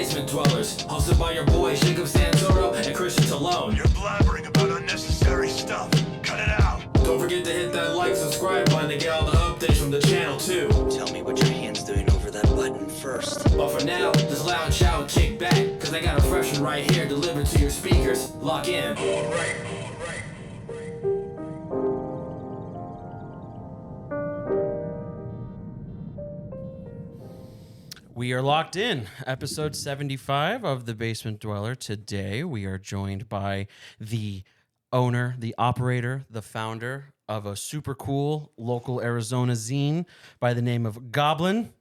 Basement Dwellers, hosted by your boys Jacob Santoro and Christian Talone. You're blabbering about unnecessary stuff. Cut it out. Don't forget to hit that like, subscribe button to get all the updates from the channel too. Tell me what your hand's doing over that button first. But for now, just loud shout and kick back, cause I got a fresh one right here delivered to your speakers. Lock in. Alright. We are locked in. Episode 75 of The Basement Dweller. Today, we are joined by the owner, the operator, the founder of a super cool local Arizona zine by the name of Goblin.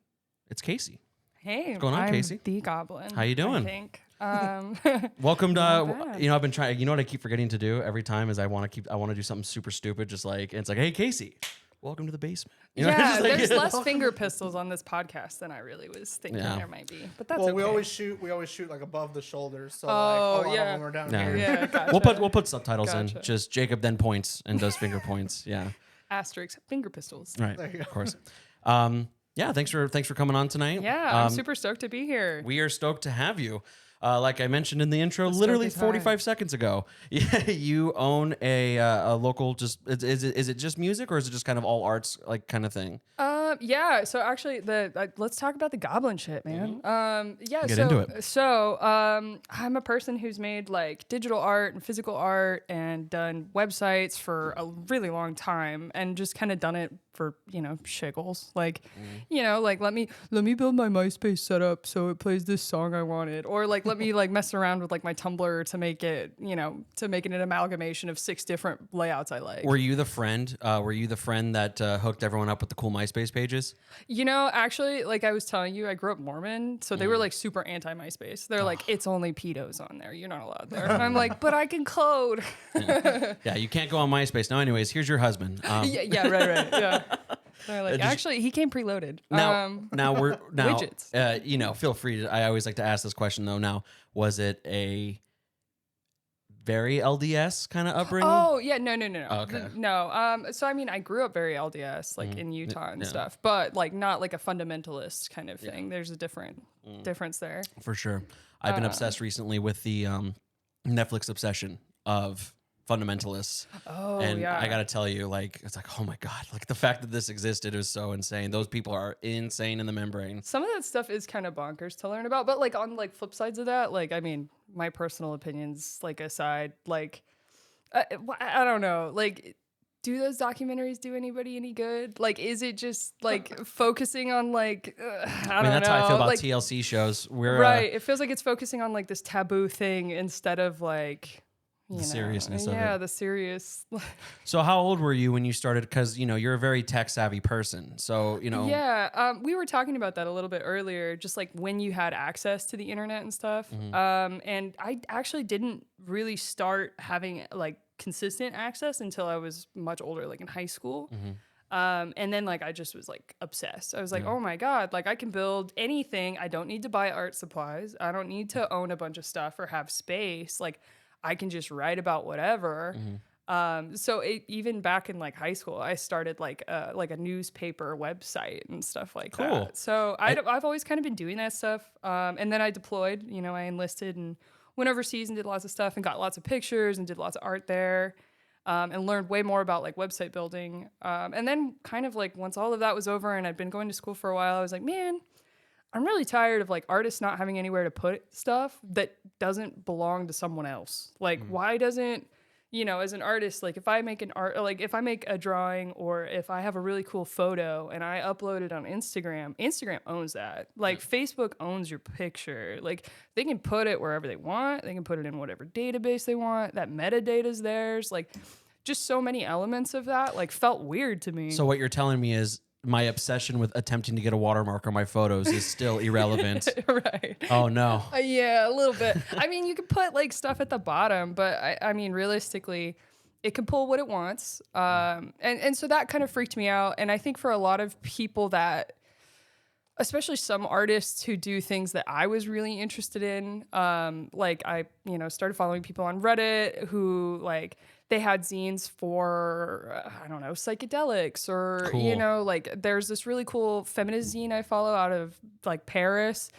It's Kacey. Hey, What's going on, I'm Kacey? the Goblin. How you doing? I think. Welcome to, bad. I've been trying, what I keep forgetting to do every time is I want to do something super stupid, just like, it's like, hey, Kacey, welcome to the basement. Yeah, just like, there's less finger pistols on this podcast than I really was thinking there might be, but that's well, okay. we always shoot like above the shoulders, so Oh, like a lot yeah. of them are down Yeah. here. Yeah, gotcha. We'll put subtitles in. Gotcha. Just Jacob then points and does finger points. Yeah. Asterisk finger pistols. Right. There you go. Of course. Yeah, thanks for coming on tonight. Yeah, I'm super stoked to be here. We are stoked to have you. Like I mentioned in the intro, literally is high. 45 seconds ago, you own a local. Just is it just music or is it just kind of all arts like kind of thing? Yeah. So actually, let's talk about the Goblin shit, man. Yeah. Get so, into it. So, I'm a person who's made like digital art and physical art and done websites for a really long time, and just kind of done it for shiggles, like like let me build my MySpace setup so it plays this song I wanted, or like let me like mess around with like my Tumblr to make it to make it an amalgamation of 6 different layouts I like. Were you the friend? That hooked everyone up with the cool MySpace pages? Actually, like I was telling you, I grew up Mormon, so they were like super anti MySpace. They're like, it's only pedos on there. You're not allowed there. And I'm like, but I can code. Yeah, you can't go on MySpace. Now, anyways, here's your husband. Yeah, right. Yeah. They're like, actually, he came preloaded. Now we're widgets. Feel free to. I always like to ask this question though. Now, was it a very LDS kind of upbringing? Oh yeah, no. Oh, okay. No. So I mean, I grew up very LDS, like in Utah and stuff, but like not like a fundamentalist kind of thing. There's a difference there. For sure. I've been obsessed recently with the Netflix obsession of fundamentalists. Oh, and yeah. I gotta tell you, like, it's like, oh my God, like the fact that this existed is so insane. Those people are insane in the membrane. Some of that stuff is kind of bonkers to learn about, but like on like flip sides of that, like, I mean, my personal opinions, like aside, like, I don't know, like, do those documentaries do anybody any good? Like, is it just like focusing on like, I don't know. That's how I feel about like, TLC shows. We're right. It feels like it's focusing on like this taboo thing instead of like, the seriousness of it. Yeah, the serious. So how old were you when you started? Because, you're a very tech savvy person. So, Yeah, we were talking about that a little bit earlier, just like when you had access to the internet and stuff. And I actually didn't really start having like consistent access until I was much older, like in high school. And then like I just was like obsessed. I was like, oh my God, like I can build anything. I don't need to buy art supplies. I don't need to own a bunch of stuff or have space. Like I can just write about whatever. So even back in like high school, I started like a newspaper website and stuff like that. So I've always kind of been doing that stuff. And then I deployed, I enlisted and went overseas and did lots of stuff and got lots of pictures and did lots of art there. And learned way more about like website building. And then kind of like once all of that was over and I'd been going to school for a while, I was like, man, I'm really tired of like artists not having anywhere to put stuff that doesn't belong to someone else. Like, why doesn't, as an artist, like if I make if I make a drawing or if I have a really cool photo and I upload it on Instagram owns that. Like Facebook owns your picture. Like they can put it wherever they want. They can put it in whatever database they want. That metadata is theirs. Like just so many elements of that like felt weird to me. So what you're telling me is my obsession with attempting to get a watermark on my photos is still irrelevant. Right. Oh no. Yeah, a little bit. I mean, you can put like stuff at the bottom, but I mean, realistically, it can pull what it wants. And so that kind of freaked me out. And I think for a lot of people that, especially some artists who do things that I was really interested in, like I, started following people on Reddit who like, they had zines for, I don't know, psychedelics or, cool. Like there's this really cool feminist zine I follow out of like Paris.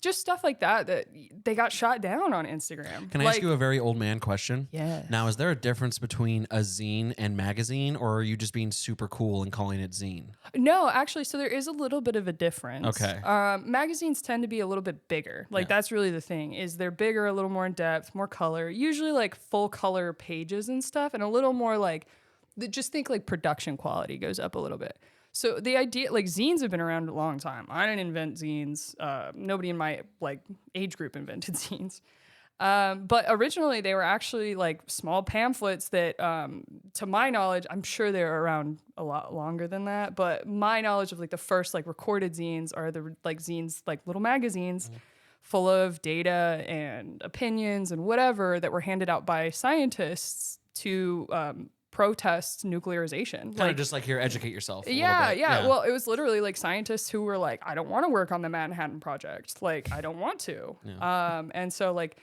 just stuff like that they got shot down on Instagram. Can I ask you a very old man question? Yes. Now, is there a difference between a zine and magazine, or are you just being super cool and calling it zine? No, actually, so there is a little bit of a difference. Okay. Magazines tend to be a little bit bigger. Like that's really the thing, is they're bigger, a little more in depth, more color, usually like full color pages and stuff, and a little more like, just think like production quality goes up a little bit. So the idea, like zines have been around a long time. I didn't invent zines. Nobody in my like age group invented zines. But originally they were actually like small pamphlets that, to my knowledge, I'm sure they're around a lot longer than that. But my knowledge of like the first like recorded zines are the like zines, like little magazines full of data and opinions and whatever that were handed out by scientists to, protest nuclearization. Kind Like, of just like here, educate yourself. yeah. Yeah. Well, it was literally like scientists who were like, I don't want to work on the Manhattan Project. Like, I don't want to. And so like,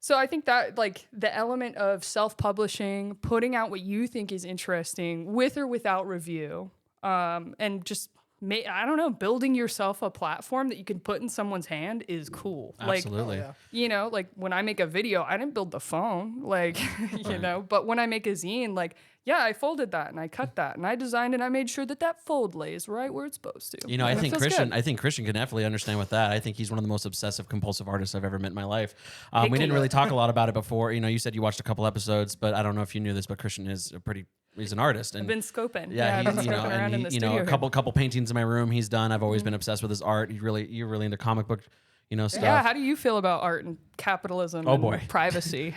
so I think that like the element of self-publishing, putting out what you think is interesting with or without review, and just I don't know, building yourself a platform that you can put in someone's hand is cool. Absolutely. Like, you know, like when I make a video, I didn't build the phone, like, you know, but when I make a zine, like, yeah, I folded that and I cut that and I designed and I made sure that that fold lays right where it's supposed to. You know, I And it think feels Christian. good. I think Christian can definitely understand with that. I think he's one of the most obsessive, compulsive artists I've ever met in my life. We didn't really talk a lot about it before. You know, you said you watched a couple episodes, but I don't know if you knew this, but Christian is he's an artist. And I've been scoping. yeah, I've been he's, you know, scoping around in the and you know, studio a here. couple paintings in my room he's done. I've always been obsessed with his art. You're really into comic book, you know, stuff. Yeah, how do you feel about art and capitalism and boy. privacy?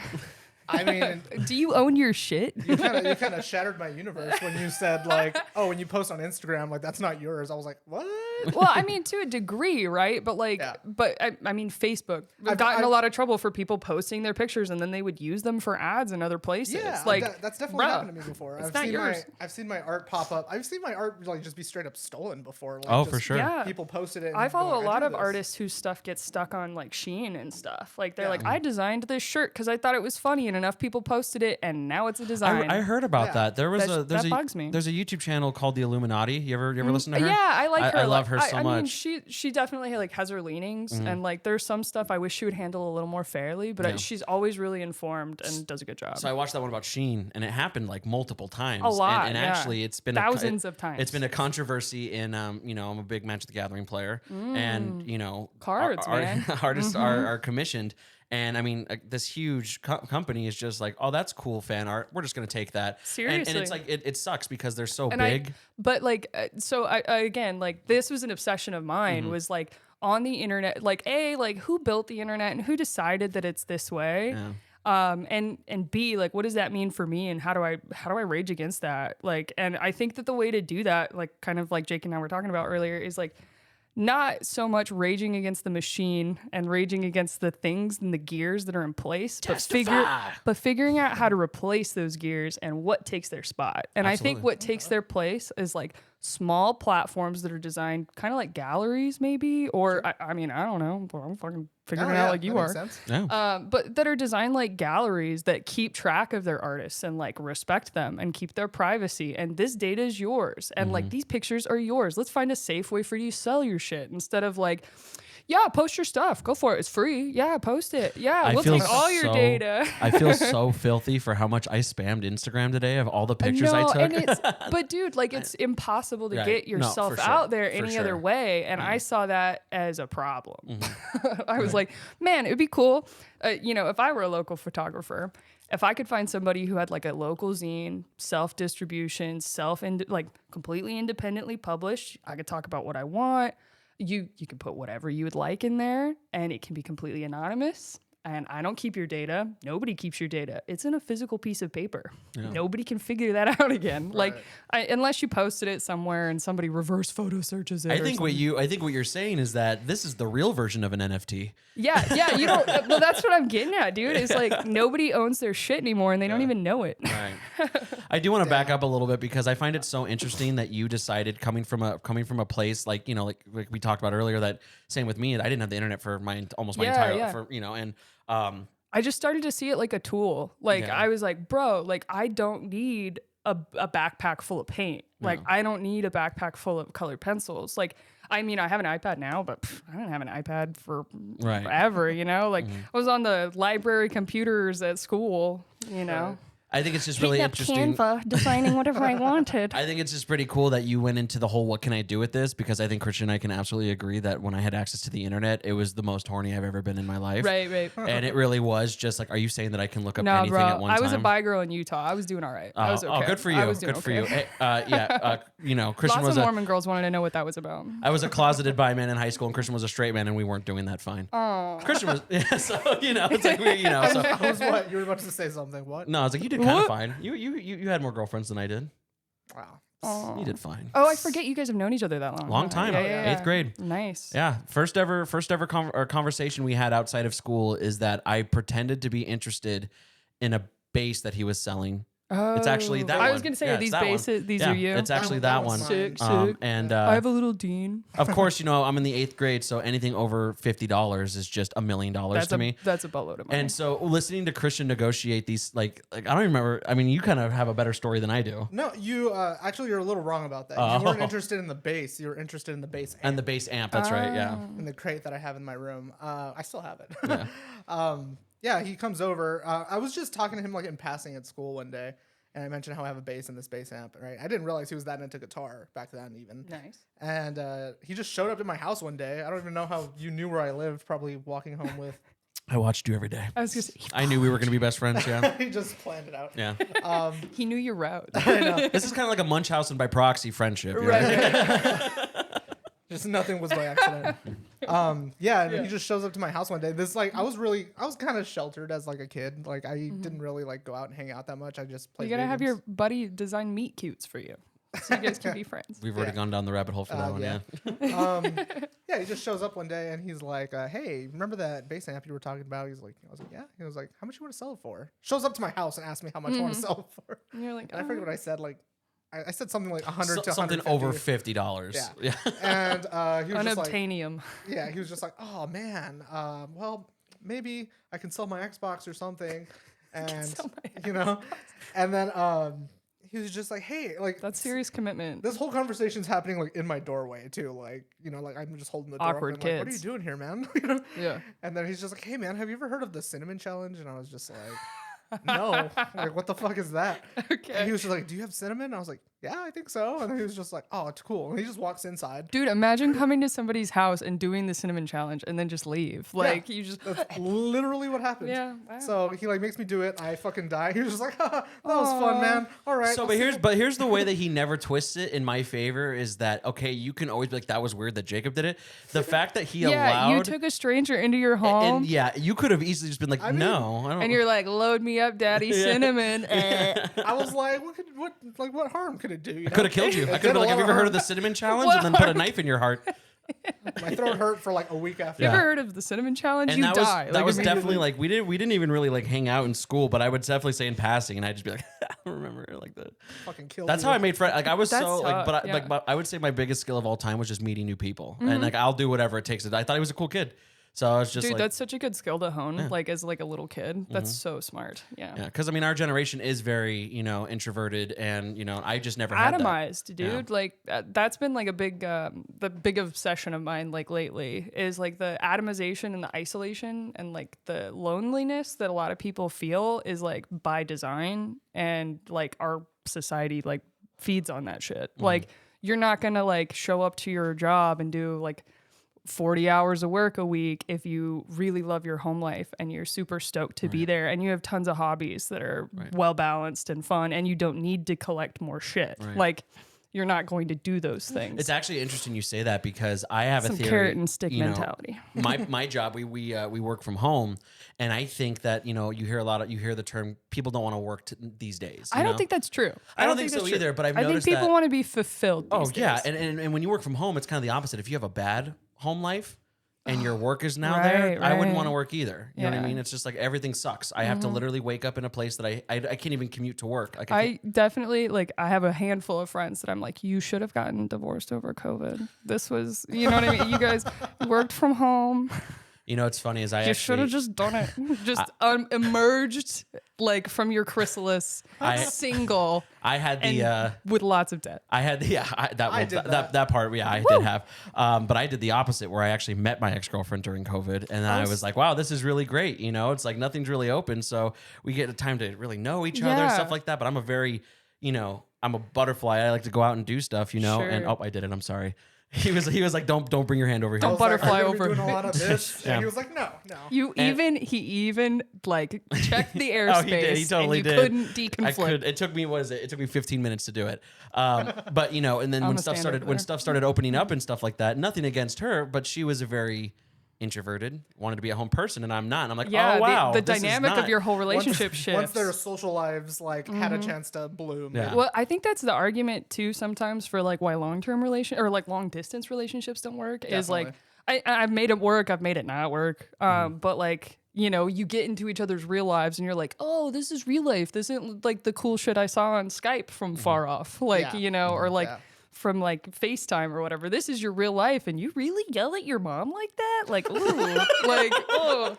I mean, Do you own your shit? you kind of shattered my universe when you said like, oh, when you post on Instagram, like that's not yours. I was like, what? Well, I mean, to a degree, right? But like, Yeah. but I mean, Facebook. We've I've- gotten a I've- lot of trouble for people posting their pictures and then they would use them for ads in other places. Yeah, like that's definitely bruh, happened to me before. it's I've not seen yours. I've seen my art pop up. I've seen my art like just be straight up stolen before. Like, Oh, just for sure. Yeah. People posted it. and I follow go, a lot did of this. artists whose stuff gets stuck on like Shein and stuff. Like they're Yeah. like, I designed this shirt because I thought it was funny and enough people posted it and now it's a design. I heard about Yeah. that. There was That bugs me. There's a YouTube channel called The Illuminati. You ever listen to her? Yeah, I like her. I love Like, her so I much. mean, she definitely like has her leanings, and like there's some stuff I wish she would handle a little more fairly, but Yeah. she's always really informed and does a good job. So I watched that one about Sheen, and it happened like multiple times. A lot, and yeah. actually, it's been Thousands of times. It's been a controversy in, you know, I'm a big Magic the Gathering player, and you know, Cards, man. artists are commissioned. And I mean, this huge company is just like, oh, that's cool fan art. We're just gonna take that. And Seriously. it's like it sucks because they're so And big. but like, so I again, like this was an obsession of mine, was like on the internet, like like who built the internet and who decided that it's this way. And B, like, what does that mean for me and how do I rage against that? Like, and I think that the way to do that, like kind of like Jake and I were talking about earlier, is like not so much raging against the machine and raging against the things and the gears that are in place, but figuring out how to replace those gears and what takes their spot. And I think Absolutely. what takes their place is like small platforms that are designed kind of like galleries, maybe, or I mean, I don't know, I'm fucking figuring it out like you that are. makes sense. Yeah. But that are designed like galleries that keep track of their artists and like respect them and keep their privacy. And this data is yours. And like these pictures are yours. Let's find a safe way for you to sell your shit instead of like, yeah, post your stuff. Go for it. It's free. Yeah, post it. Yeah, we'll take all your data. I feel so filthy for how much I spammed Instagram today of all the pictures I took. And it's, but dude, like it's impossible to Right. get No, yourself for sure. out there For any sure. other way. And I saw that as a problem. Mm-hmm. I was like, man, it'd be cool. You know, if I were a local photographer, if I could find somebody who had like a local zine, self-distribution, like completely independently published, I could talk about what I want. You can put whatever you would like in there and it can be completely anonymous. And I don't keep your data. Nobody keeps your data. It's in a physical piece of paper. Nobody can figure that out again. Like unless you posted it somewhere and somebody reverse photo searches it. I or think something. what you're saying is that this is the real version of an NFT. Yeah, you don't. Well, that's what I'm getting at, dude. It's like nobody owns their shit anymore, and they don't even know it. Right. I do want to back up a little bit because I find it so interesting that you decided coming from a place like, you know, like we talked about earlier, that same with me, I didn't have the internet for almost my entire Yeah. for, you know, and I just started to see it like a tool. Like Yeah. I was like, bro, like I don't need a backpack full of paint. Like I don't need a backpack full of colored pencils. Like I mean, I have an iPad now, but I didn't have an iPad for Right. forever, you know? Like, I was on the library computers at school, you know? I think it's just really interesting. Canva, designing whatever I wanted. I think it's just pretty cool that you went into the whole what can I do with this, because I think Christian and I can absolutely agree that when I had access to the internet, it was the most horny I've ever been in my life. Right. And it really was just like, are you saying that I can look up No, anything bro. at one time? I was a bi girl in Utah. I was doing all right. I was okay. Oh, good for you. I was doing Good for okay. you. Hey, you know, Christian Lots was of Mormon girls wanted to know what that was about. I was a closeted bi man in high school, and Christian was a straight man, and we weren't doing that fine. Oh. Christian was, yeah, so, you know, it's like, so. I was what? You were about to say something. What? No, I was like, you did kind of fine. You had more girlfriends than I did. Wow. You did fine. Oh, I forget you guys have known each other that long. Long time. Yeah. 8th grade. Nice. Yeah, first ever conversation we had outside of school is that I pretended to be interested in a bass that he was selling. Oh. It's actually that I one. was going to say, Yeah, are it's these that one. bases? These Yeah, are you? It's actually That that was one. mine. Sick. And I have a little Dean. of course, you know, I'm in the 8th grade, so anything over $50 is just $1 million to me. That's a boatload of money. And so listening to Christian negotiate these, like I don't even remember. I mean, you kind of have a better story than I do. No, you actually you're a little wrong about that. You weren't interested in the bass. You were interested in the bass And the bass amp, that's right, yeah. in the crate that I have in my room. I still have it. Yeah. Yeah, he comes over. I was just talking to him like in passing at school one day, and I mentioned how I have a bass and this bass amp, right? I didn't realize he was that into guitar back then even. Nice. And he just showed up to my house one day. I don't even know how you knew where I lived, probably walking home with. I watched you every day. I was going to say, I knew we were going to be best friends, yeah. He just planned it out. Yeah. he knew your route. This is kind of like a Munchausen by proxy friendship. You know? Just nothing was by accident. Yeah, and he just shows up to my house one day. This like I was kind of sheltered as like a kid. Like I didn't really like go out and hang out that much. I just played. You got to have video your buddy design meet cutes for you, so you guys can be friends. We've already gone down the rabbit hole for that one, yeah. yeah. Yeah, he just shows up one day and he's like, "Hey, remember that bass amp you were talking about?" He's like, "I was like, yeah." He was like, "How much you want to sell it for?" Shows up to my house and asks me how much I want to sell it for. And you're like, And I forget what I said. Like, I said something like 100 to Something 150. over $50. Yeah. And he was just like, unobtainium. yeah, he was just like, "Oh man, well maybe I can sell my Xbox or something," and sell my you know, and then he was just like, "Hey, like That's serious commitment. this whole conversation's happening like in my doorway too, like you know, like I'm just holding the door Awkward open, like, what are you kids. doing here, man?" You know? Yeah. And then he's just like, "Hey man, have you ever heard of the cinnamon challenge?" And I was just like, "No, like what the fuck is that?" Okay. And he was just like, "Do you have cinnamon?" And I was like, "Yeah, I think so." And then he was just like, "Oh, it's cool." And he just walks inside. Dude, imagine coming to somebody's house and doing the cinnamon challenge and then just leave. Like you just That's literally what happened. Yeah, wow. So he like makes me do it. I fucking die. He was just like, "That was fun, man. All right." So, I'll but see here's the way that he never twists it in my favor is that, okay, you can always be like, that was weird that Jacob did it. The fact that he yeah, you allowed. took a stranger into your home and yeah, you could have easily just been like, I mean- no, I don't. and you're like, load me up, daddy, cinnamon. I was like, what harm could it do? You I could have killed you. I could have been like, have you ever heard of the cinnamon challenge? And then put a knife in your heart. My throat hurt for like a week after. You Yeah. ever heard of the cinnamon challenge? And you that die. was that was immediately. definitely like we didn't even really like hang out in school, but I would definitely say in passing, and I'd just be like, I don't remember like that. Fucking killed That's you. how I made friends. Like I was That's so like, tough, but I, yeah. like but I would say my biggest skill of all time was just meeting new people, and like I'll do whatever it takes. I thought he was a cool kid, so I was just Dude, like, that's such a good skill to hone, like as like a little kid. That's so smart. yeah, because I mean our generation is very introverted, and I just never had that. Atomized, dude. Like that's been like a big the big obsession of mine like lately is like the atomization and the isolation and like the loneliness that a lot of people feel is like by design, and like our society like feeds on that shit. Like you're not gonna like show up to your job and do like 40 hours of work a week if you really love your home life and you're super stoked to be there and you have tons of hobbies that are well balanced and fun and you don't need to collect more shit. Like you're not going to do those things. It's actually interesting you say that because I have Some a theory. carrot and stick mentality. my job, we work from home, and I think that you hear the term people don't want to work these days. I don't think that's true. I don't think that's so true. either. But I've I think noticed people that. want to be fulfilled. Oh these yeah, days. and when you work from home, it's kind of the opposite. If you have a bad home life and your work is now Right, there, I wouldn't right. want to work either. You know what I Yeah. mean? It's just like everything sucks. I have to literally wake up in a place that I can't even commute to work. Like I definitely like I have a handful of friends that I'm like, you should have gotten divorced over COVID. This was, you know what I mean? You guys worked from home. You know, what's funny is I You should actually have just done it. Just emerged like from your chrysalis, single I had the and with lots of debt. I had that I did that part. Yeah, I did have. But I did the opposite, where I actually met my ex-girlfriend during COVID, and I was like, "Wow, this is really great." You know, it's like nothing's really open, so we get a time to really know each other and Yeah. stuff like that. But I'm a very, I'm a butterfly. I like to go out and do stuff, And Sure. I did it. I'm sorry. He was like, "Don't bring your hand over here." Don't I was like, butterfly "Are you gonna be over doing a lot of this." Yeah. And he was like, no. He even like checked the airspace. Oh, he did. He totally and you did. couldn't I deconflict. could. It took me. What is it? It took me 15 minutes to do it. But and then I'm when a stuff standard when there. stuff started opening up and stuff like that, nothing against her, but she was a very introverted, wanted to be a home person, and I'm not. And I'm like, Yeah, oh wow, the this is dynamic of not- your whole relationship shifts. Once their social lives had a chance to bloom. Yeah. Well, I think that's the argument too sometimes for like why long-term long distance relationships don't work is like I've made it work, I've made it not work. But like, you get into each other's real lives and you're like, "Oh, this is real life. This isn't like the cool shit I saw on Skype from far off." Like, Yeah. or like Yeah. from like FaceTime or whatever. This is your real life and you really yell at your mom like that? Like, ooh, like, oh,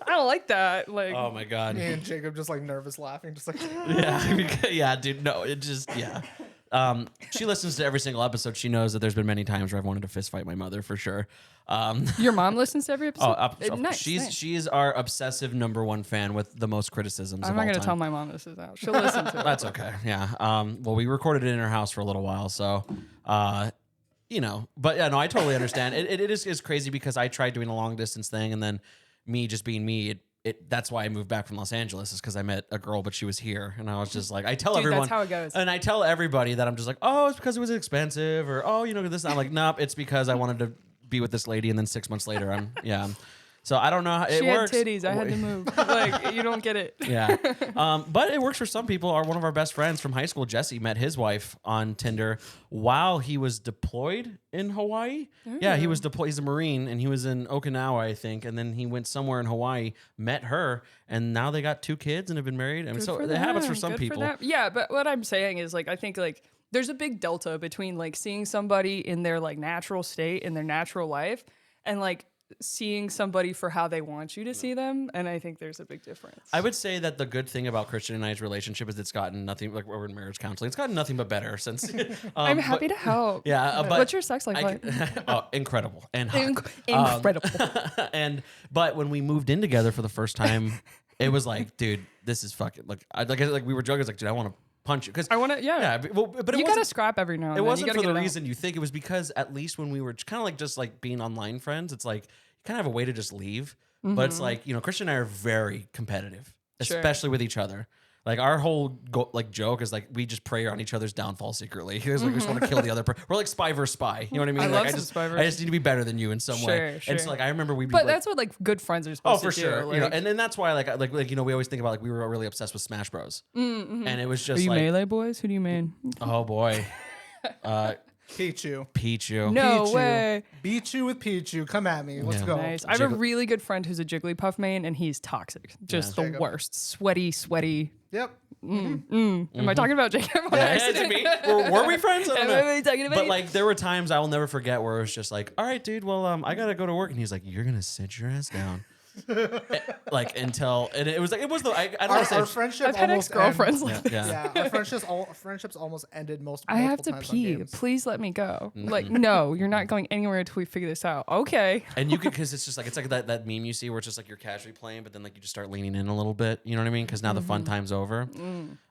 I don't like that. Like, Oh my god. Me and Jacob just like nervous laughing, just like Yeah, dude. No, it just she listens to every single episode. She knows that there's been many times where I've wanted to fist fight my mother for sure. your mom listens to every episode? Nice, she's nice. she's our obsessive #1 fan with the most criticisms. I'm of not all going to time. tell my mom this is out. She'll listen to it. That's okay. Yeah. Well, we recorded it in her house for a little while, so but yeah, no, I totally understand. It is crazy because I tried doing a long distance thing, and then me just being me. That's why I moved back from Los Angeles, is because I met a girl, but she was here, and I was just like, I tell Dude, everyone, that's how it goes. and I tell everybody that I'm just like, oh, it's because it was expensive, or oh, this. I'm like, nope, it's because I wanted to be with this lady, and then 6 months later, I'm. So I don't know how it She had works. titties. I had to move. Like, you don't get it. Yeah. But it works for some people. One of our best friends from high school, Jesse, met his wife on Tinder while he was deployed in Hawaii. Yeah, he was deployed. He's a Marine, and he was in Okinawa, I think. And then he went somewhere in Hawaii, met her, and now they got 2 kids and have been married. I mean, so it happens for some people. Yeah, but what I'm saying is, like, I think, like, there's a big delta between, like, seeing somebody in their, like, natural state, in their natural life, and, like, seeing somebody for how they want you to see them, and I think there's a big difference. I would say that the good thing about Christian and I's relationship is it's gotten nothing, like we're in marriage counseling, it's gotten nothing but better since. I'm happy to help. Yeah, but What's your sex life like? Incredible and hot. Incredible. But when we moved in together for the first time, it was like, dude, this is fucking like we were joking. It's like, dude, I want to punch you because I want to. Yeah. but it You wasn't- gotta scrap every now and It then. wasn't You for gotta the get it out. reason you think. It was because at least when we were kind of like just like being online friends, it's like you kind of have a way to just leave. But it's like, Christian and I are very competitive, Sure. especially with each other. Like our whole joke is like we just prey on each other's downfall secretly. Because like we just want to kill the other person. We're like spy versus spy. You know what I mean? I Like love some spy I versus- just need to be better than you in some way. Sure, And so sure. like I remember we'd be But like, that's what like good friends are oh, supposed for to sure. do. Like, And then that's why like we always think about like we were really obsessed with Smash Bros. And it was are just you like, melee boys? Who do you mean? oh boy, Pichu. Pichu. No Pichu. way. Beat you with Pichu. Come at me. Let's Yeah. go. Nice. I have a Jiggly- really good friend who's a Jigglypuff main, and he's toxic. Just the Jacob. worst. Sweaty. Yep. Am I talking about Jacob? on Yeah, accident? it's me. Were we friends? I don't Am know. I talking about But you? like there were times I will never forget where it was just like, all right, dude, well, I gotta go to work, and he's like, you're gonna sit your ass down. Like until and it was like it was the I don't want to say Our friendship I've had almost ex-girlfriends end- like that. yeah. Yeah, our friendships almost ended most. I have multiple to times on pee. games. Please let me go. Like, no, you're not going anywhere until we figure this out. Okay. And you could because it's just like that meme you see where it's just like you're casually playing, but then like you just start leaning in a little bit. You know what I mean? Because now the fun time's over.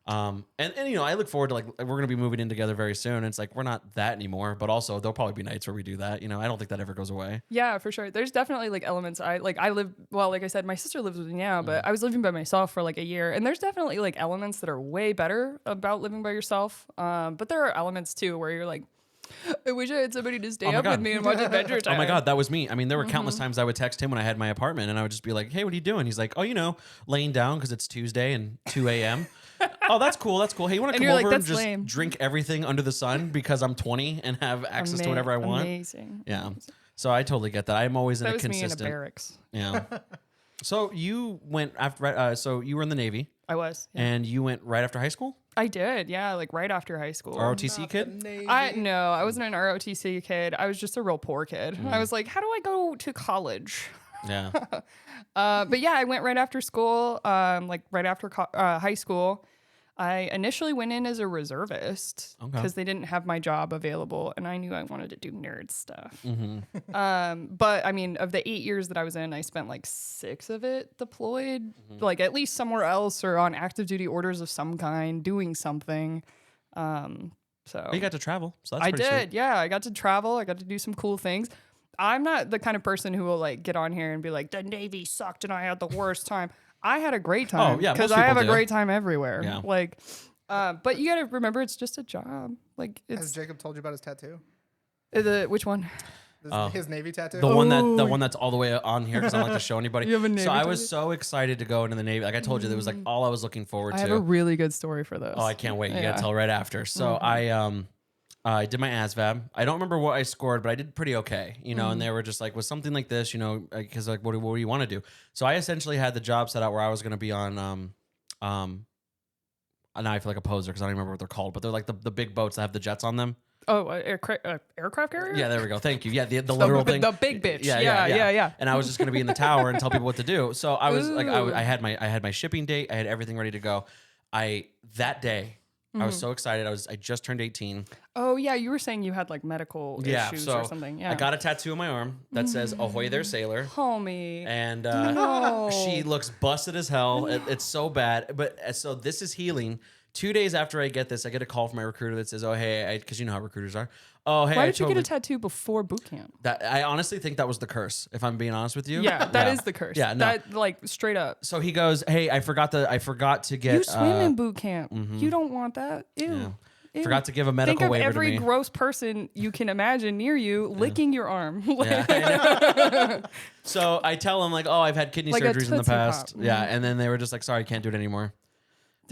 And I look forward to like we're gonna be moving in together very soon. And it's like we're not that anymore, but also there'll probably be nights where we do that. I don't think that ever goes away. Yeah, for sure. There's definitely like elements. I live, well, like I said, my sister lives with me now, but I was living by myself for like a year. And there's definitely like elements that are way better about living by yourself. But there are elements too where you're like, I wish I had somebody to stay my up God. with me and watch Adventure Time. Oh my God, that was me. I mean, there were countless times I would text him when I had my apartment and I would just be like, hey, what are you doing? He's like, oh, laying down because it's Tuesday and 2 a.m. Oh, that's cool. That's cool. Hey, you want to And come you're like, over and "That's just lame." drink everything under the sun because I'm 20 and have access to whatever I want? Amazing. Yeah. So I totally get that. I'm always in That a was me in a consistent. barracks. Yeah. So you went after. So you were in the Navy I was. Yeah. and you went right after high school. I did. Yeah. Like right after high school. ROTC kid. No, I wasn't an ROTC kid. I was just a real poor kid. I was like, how do I go to college? Yeah. But yeah, I went right after school, like right after high school. I initially went in as a reservist because they didn't have my job available, and I knew I wanted to do nerd stuff. But I mean, of the 8 years that I was in, I spent like 6 of it deployed, like at least somewhere else or on active duty orders of some kind, doing something. So But you got to travel, so that's I pretty did, sweet. yeah. I got to travel. I got to do some cool things. I'm not the kind of person who will like get on here and be like, the Navy sucked and I had the worst time. I had a great time. yeah, because most I have people a do. great time everywhere. Yeah. Like, but you got to remember, it's just a job. Like, Has it's Jacob told you about his tattoo? which one? His Navy tattoo? The one that's all the way on here because I don't like to show anybody. You have a Navy so I was tattoo? so excited to go into the Navy. Like I told you, that was like all I was looking forward I to. have a really good story for this. Oh, I can't wait. You Yeah. gotta tell right after. So I did my ASVAB. I don't remember what I scored, but I did pretty okay, you know, and they were just like, was something like this, you know, because like, what do you want to do? So I essentially had the job set out where I was going to be on, now I feel like a poser because I don't remember what they're called, but they're like the big boats that have the jets on them. Oh, aircraft carrier? Yeah, there we go. Thank you. Yeah, the literal thing. The big bitch. Yeah, Yeah. And I was just going to be in the tower and tell people what to do. So I was like, I had my shipping date. I had everything ready to go. That day, I was so excited. I just turned 18. Oh, yeah. You were saying you had like medical issues so or something. Yeah. I got a tattoo on my arm that says "Ahoy there, sailor." Homie. And No. she looks busted as hell. It's so bad. But so this is healing. 2 days after I get this, I get a call from my recruiter that says, "Oh, hey," because you know how recruiters are. Oh, hey. Why I did you get totally- a tattoo before boot camp? That I honestly think that was the curse. If I'm being honest with you. Yeah, that is the curse. Yeah, no. That like straight up. So he goes, "Hey, I forgot to get. You swim in boot camp. You don't want that. Ew. Ew. Forgot to give a Think medical of waiver every to me." gross person you can imagine near you licking your arm. Yeah, I know. So I tell him like, "Oh, I've had kidney Like a surgeries in the Tootsie past." Pop. Yeah, and then they were just like, "Sorry, I can't do it anymore."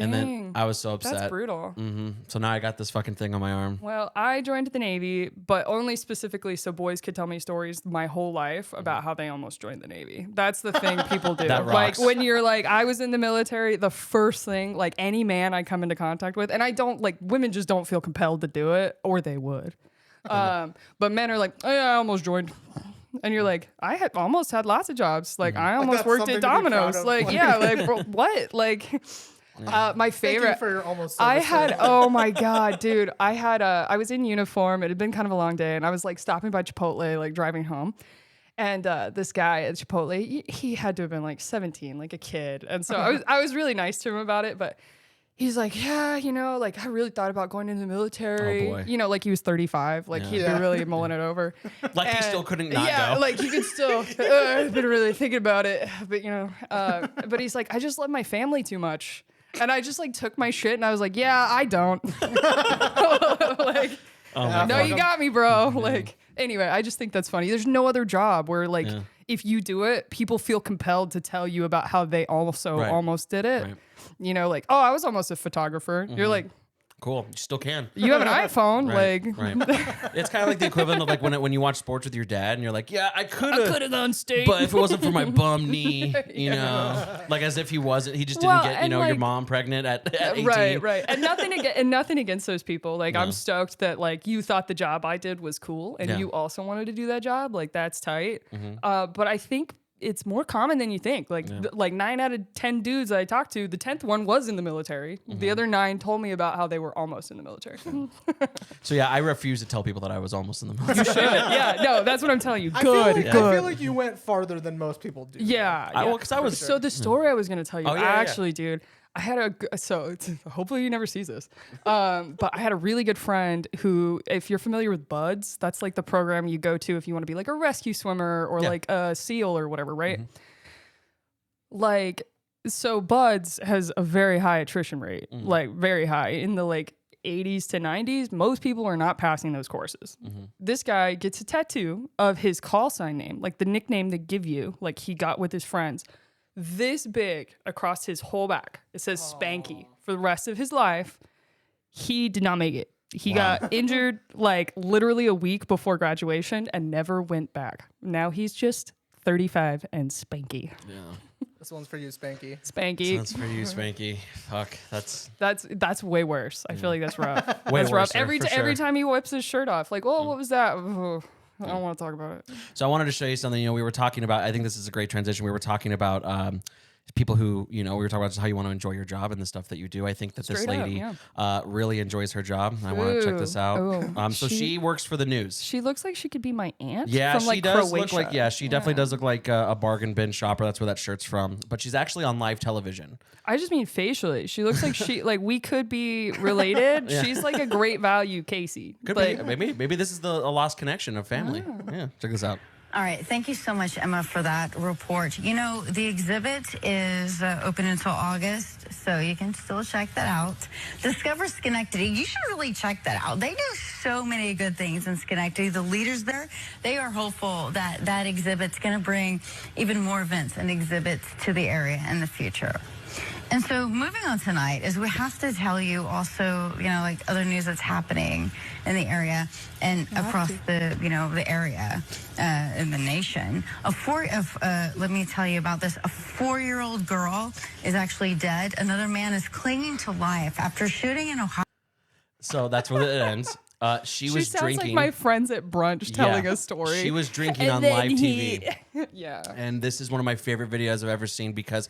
And then Dang. I was so upset. That's brutal. So now I got this fucking thing on my arm. Well, I joined the Navy, but only specifically so boys could tell me stories my whole life about how they almost joined the Navy. That's the thing people do. That Like rocks. when you're like, I was in the military, the first thing, like any man I come into contact with, and I don't like women just don't feel compelled to do it, or they would. But men are like, oh yeah, I almost joined. And you're like, I had almost had lots of jobs. Like I almost that's worked something at to be proud Domino's. of. Like, yeah, like bro, what? Like my Thank you favorite for your almost I service. had, oh my God, dude. I was in uniform. It had been kind of a long day. And I was like stopping by Chipotle, like driving home. And this guy at Chipotle, he had to have been like 17, like a kid. And so I was really nice to him about it. But he's like, yeah, you know, like I really thought about going into the military. Oh, boy. You know, like he was 35. Like he'd Yeah. be really mulling it over. Like he And- still couldn't not yeah, go. like he could still. I've been really thinking about it, but you know, but he's like, I just love my family too much, and I just like took my shit and I was like, yeah, I don't. Like, Oh no, you got me, bro. Like, anyway, I just think that's funny. There's no other job where like if you do it, people feel compelled to tell you about how they also Right. almost did it. Right. You know, like, oh, I was almost a photographer. You're like, Cool. You still can. you have an iPhone, Right, like. right. It's kind of like the equivalent of like when you watch sports with your dad and you're like, yeah, I could have gone state. but if it wasn't for my bum knee, you know, like as if he just Well, didn't get, and your like- mom pregnant at 18. Right. And nothing against those people. Like I'm stoked that like you thought the job I did was cool and Yeah. you also wanted to do that job. Like that's tight. But I think it's more common than you think. Like like 9 out of 10 dudes I talked to, the 10th one was in the military. The other 9 told me about how they were almost in the military. So yeah, I refuse to tell people that I was almost in the military. Yeah, no, that's what I'm telling you. I feel Good, like, good. I feel like you went farther than most people do. Yeah, I- yeah. well, 'cause I was- so the story I was gonna tell you, Oh, yeah, yeah. actually, dude, I had hopefully he never sees this, but I had a really good friend who, if you're familiar with Buds, that's like the program you go to if you want to be like a rescue swimmer or Yeah. like a SEAL or whatever, right? Like, so Buds has a very high attrition rate, like very high in the like 80s to 90s. Most people are not passing those courses. This guy gets a tattoo of his call sign name, like the nickname they give you, like he got with his friends, this big across his whole back. It says Spanky for the rest of his life. He did not make it. He got injured like literally a week before graduation and never went back. Now he's just 35 and Spanky. This one's for you, Spanky. Spanky. That's for you, Spanky. Fuck, that's That's way worse. I feel like that's rough. way That's worse. rough. Every for every sure. time he whips his shirt off, like, oh, what was that? Oh, I don't want to talk about it. So I wanted to show you something. We were talking about, I think this is a great transition. We were talking about people who, we were talking about just how you want to enjoy your job and the stuff that you do. I think that this Straight up, lady yeah. really enjoys her job. I want to check this Ooh. out. Oh, So she works for the news. She looks like she could be my aunt. Yeah, from, she like, does Croatia. look like, she definitely does look like a bargain bin shopper. That's where that shirt's from. But she's actually on live television. I just mean facially. She looks like we could be related. She's like a great value Kacey. Could Like, be. Maybe this is a lost connection of family. Yeah, check this out. All right. Thank you so much, Emma, for that report. The exhibit is open until August, so you can still check that out. Discover Schenectady. You should really check that out. They do so many good things in Schenectady. The leaders there, they are hopeful that that exhibit's going to bring even more events and exhibits to the area in the future. And so moving on tonight is we have to tell you also, like other news that's happening in the area and across the area in the nation. Let me tell you about this. A 4-year-old girl is actually dead. Another man is clinging to life after shooting in Ohio. So that's where it ends. She was sounds drinking. like my friends at brunch telling a story. She was drinking And on then live TV. Yeah. And this is one of my favorite videos I've ever seen because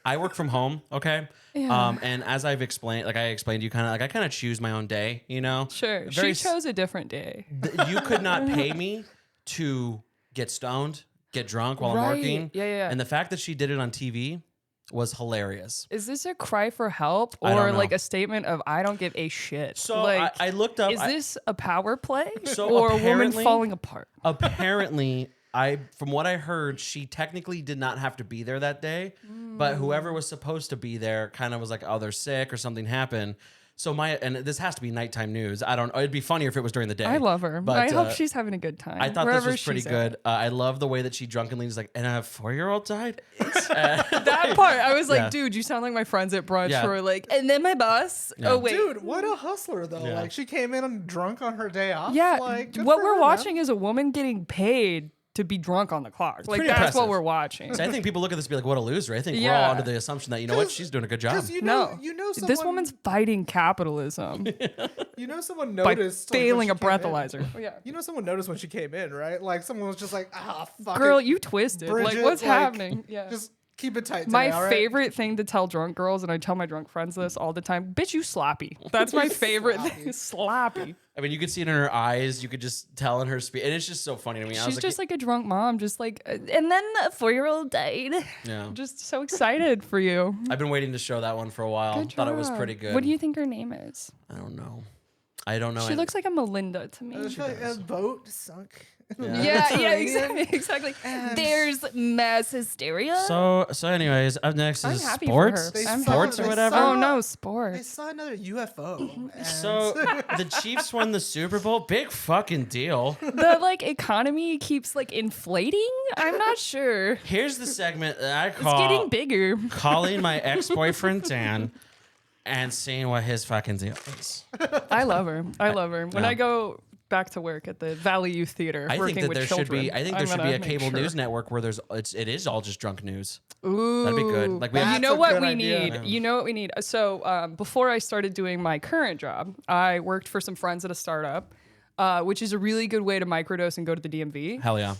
I work from home, okay? Yeah. And as I've explained, I explained to you I kind of choose my own day, Sure. Very She chose a different day. You could not pay me to get stoned, get drunk while I'm Right. working. Yeah. And the fact that she did it on TV was hilarious. Is this a cry for help I don't or know. like a statement of I don't give a shit? So like, I looked up. is this a power play So or a woman apparently- falling apart? Apparently, from what I heard, she technically did not have to be there that day, but whoever was supposed to be there kind of was like, oh, they're sick or something happened. So and this has to be nighttime news. I don't. It'd be funnier if it was during the day. I love her. But I hope she's having a good time. I thought wherever this was pretty she's good. at. I love the way that she drunkenly was like, and a 4-year-old died. That part, I was like, Yeah. dude, you sound like my friends at brunch Yeah. who are like, and then my boss. Yeah. Oh wait, Dude, what a hustler though! Yeah. Like she came in drunk on her day off. yeah. Like, good What for we're her, watching man. is a woman getting paid to be drunk on the clock. Like pretty that's impressive. what we're watching. So I think people look at this and be like, what a loser. I think we're Yeah. all under the assumption that, you know what, she's doing a good job. Because No, someone, this woman's fighting capitalism someone by noticed like, when failing she a came in. breathalyzer. Someone noticed when she came in, right? Like someone was just like, fuck Girl, it. you twisted. Bridget, like what's like, happening? Yeah. Just keep it tight. My today, all right? favorite thing to tell drunk girls, and I tell my drunk friends this all the time, bitch, you sloppy. That's my favorite thing. Sloppy. I mean, you could see it in her eyes. You could just tell in her speech. And it's just so funny to me. I was She's just like a drunk mom, just like, and then the 4-year-old died. yeah. Just so excited for you. I've been waiting to show that one for a while. Good Thought it was job. pretty good. What do you think her name is? I don't know. I don't know. She looks like a Melinda to me. It's like a boat sunk. Yeah, exactly. There's mass hysteria. So anyways, up next I'm is happy for sports. her. They I'm saw- Sports they or whatever. Oh no, They sports. saw another UFO. and- So the Chiefs won the Super Bowl. Big fucking deal. The economy keeps inflating. I'm not sure. Here's the segment that I It's call getting bigger. calling my ex-boyfriend Dan and seeing what his fucking deal is. I love her. I love her. When Yeah. I go back to work at the Valley Youth Theater, I working think that with there children, should be. I think there I'm should be gonna a make cable sure. news network where it is all just drunk news. Ooh, That'd be good. Like we have, you That's know a what good we idea. need. Yeah. You know what we need. So before I started doing my current job, I worked for some friends at a startup, which is a really good way to microdose and go to the DMV. hell yeah.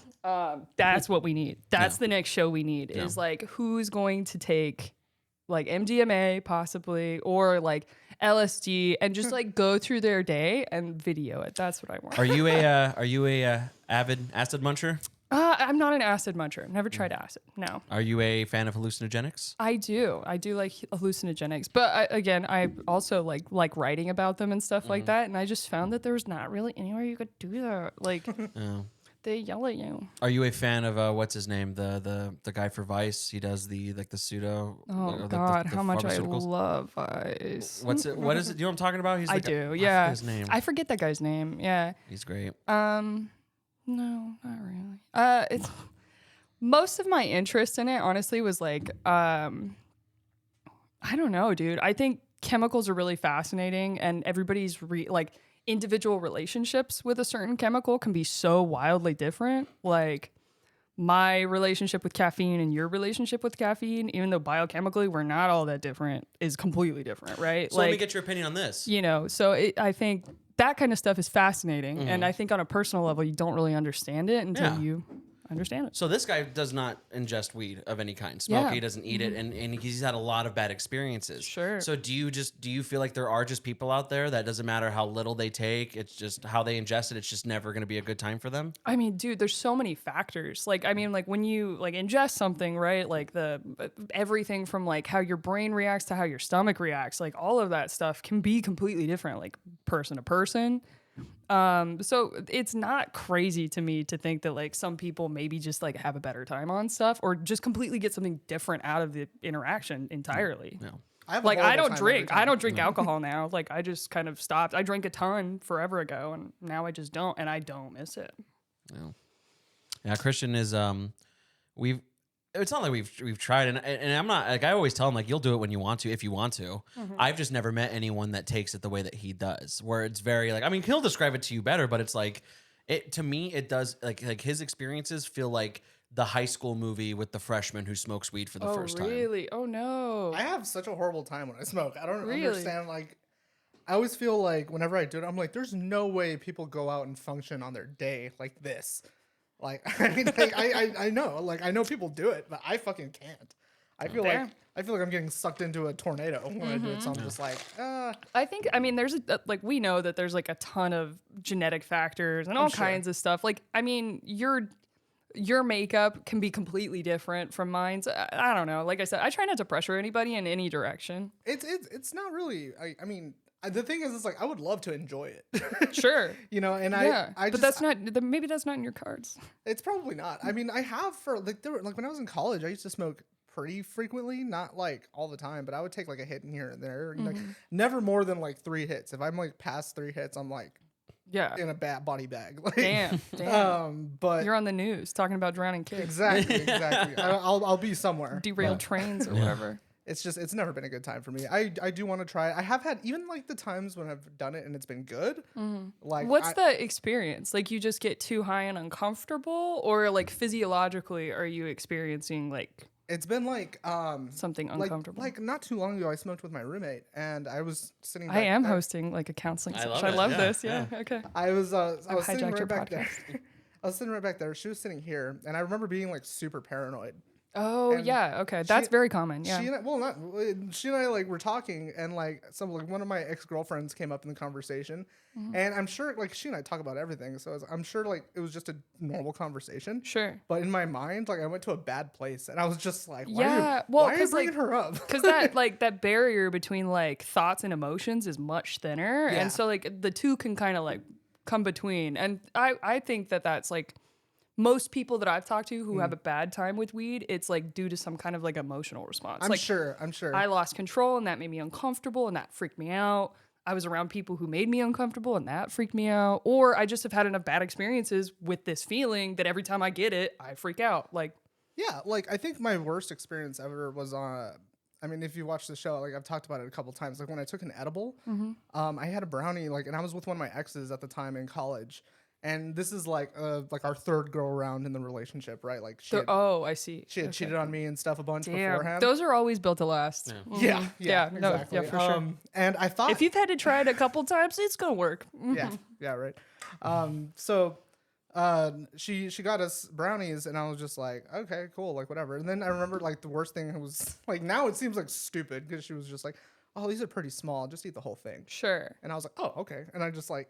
That's what we need. That's the next show we need. Is who's going to take MDMA possibly or LSD and just go through their day and video it. That's what I want. Are you a avid acid muncher? I'm not an acid muncher. Never tried acid. No. Are you a fan of hallucinogenics? I do like hallucinogenics, but I also like writing about them and stuff like that. And I just found that there was not really anywhere you could do that. Oh. They yell at you. Are you a fan of what's his name? The guy for Vice. He does the pseudo. Oh God, how much I love Vice. What's it? What is it? You know what I'm talking about? He's I like do. I Yeah. forget his name. I forget that guy's name. Yeah. He's great. No, not really. It's most of my interest in it, honestly, was I don't know, dude. I think chemicals are really fascinating, and everybody's individual relationships with a certain chemical can be so wildly different. Like my relationship with caffeine and your relationship with caffeine, even though biochemically we're not all that different, is completely different, right? So let me get your opinion on this. So I think that kind of stuff is fascinating. And I think on a personal level, you don't really understand it until you understand it. So this guy does not ingest weed of any kind. Smoke, Yeah. he doesn't eat it, and he's had a lot of bad experiences. Sure. So do you feel like there are just people out there that doesn't matter how little they take, it's just how they ingest it, it's just never going to be a good time for them? I mean, dude, there's so many factors. Like, I mean, like when you like ingest something, right? Like everything from like how your brain reacts to how your stomach reacts, like all of that stuff can be completely different, like person to person. So it's not crazy to me to think that like some people maybe just like have a better time on stuff or just completely get something different out of the interaction entirely. Yeah. I have a Like I horrible don't time drink. every time. I don't drink alcohol now. Like I just kind of stopped. I drank a ton forever ago and now I just don't, and I don't miss it. Yeah, Christian is it's not like we've tried, and I'm not like, I always tell him like, you'll do it when you want to, if you want to. I've just never met anyone that takes it the way that he does, where it's very like, I mean, he'll describe it to you better, but it's like, it to me it does like his experiences feel like the high school movie with the freshman who smokes weed for the first time. Really? Oh no. I have such a horrible time when I smoke. I don't Really? understand. Like, I always feel like whenever I do it, I'm like, there's no way people go out and function on their day like this. Like, I mean, like, I know, like, I know people do it, but I fucking can't. I feel Fair. like I'm getting sucked into a tornado when I do it. So I'm just like, I think, I mean, there's like, we know that there's like a ton of genetic factors and all sure. kinds of stuff. Like, I mean, your makeup can be completely different from mine. So I don't know. Like I said, I try not to pressure anybody in any direction. it's not really. I mean, the thing is, it's like I would love to enjoy it. Sure. You know, and Yeah. I but just, that's not, maybe that's not in your cards. It's probably not. I mean, I have for like like when I was in college, I used to smoke pretty frequently, not like all the time, but I would take like a hit in here and there. You know, never more than like 3 hits. If I'm like past 3 hits, I'm like Yeah. in a body bag. Like, Damn. but You're on the news talking about drowning kids. exactly. I'll be somewhere. Derailed trains or whatever. It's never been a good time for me. I do want to try it. I have had even like the times when I've done it and it's been good. Like, What's the experience? Like you just get too high and uncomfortable, or like physiologically are you experiencing like it's been like something like uncomfortable? like not too long ago I smoked with my roommate and I was sitting I am back- hosting like a counseling I session. love I it, love yeah, this. Yeah. Okay. I was sitting hijacked right your back there. podcast. I was sitting right back there. She was sitting here and I remember being like super paranoid. Oh And yeah. Okay. That's very common. Yeah. She and I like were talking and like one of my ex-girlfriends came up in the conversation and I'm sure like she and I talk about everything, so I'm sure like it was just a normal conversation. Sure. But in my mind, like I went to a bad place and I was just like, Yeah, why well, are you 'cause, bringing like- her up? Because that like that barrier between like thoughts and emotions is much thinner, Yeah. and so like the two can kind of like come between. And I think that that's like most people that I've talked to who have a bad time with weed, it's like due to some kind of like emotional response. I'm like sure. I lost control and that made me uncomfortable and that freaked me out. I was around people who made me uncomfortable and that freaked me out. Or I just have had enough bad experiences with this feeling that every time I get it, I freak out. Like, Yeah, like I think my worst experience ever was on. I mean, if you watch the show, like I've talked about it a couple times. Like when I took an edible, I had a brownie, like, and I was with one of my exes at the time in college, and this is like our third girl around in the relationship, right? Like she I see. had cheated on me and stuff a bunch Damn, beforehand. those are always built to last. yeah, No, exactly. yeah, for sure. And I thought If you've had to try it a couple times, it's gonna work. yeah, right. So she got us brownies and I was just like, okay, cool, like whatever. And then I remember like the worst thing was like, now it seems like stupid because she was just like, oh, these are pretty small, just eat the whole thing. Sure. And I was like, oh, okay. And I just like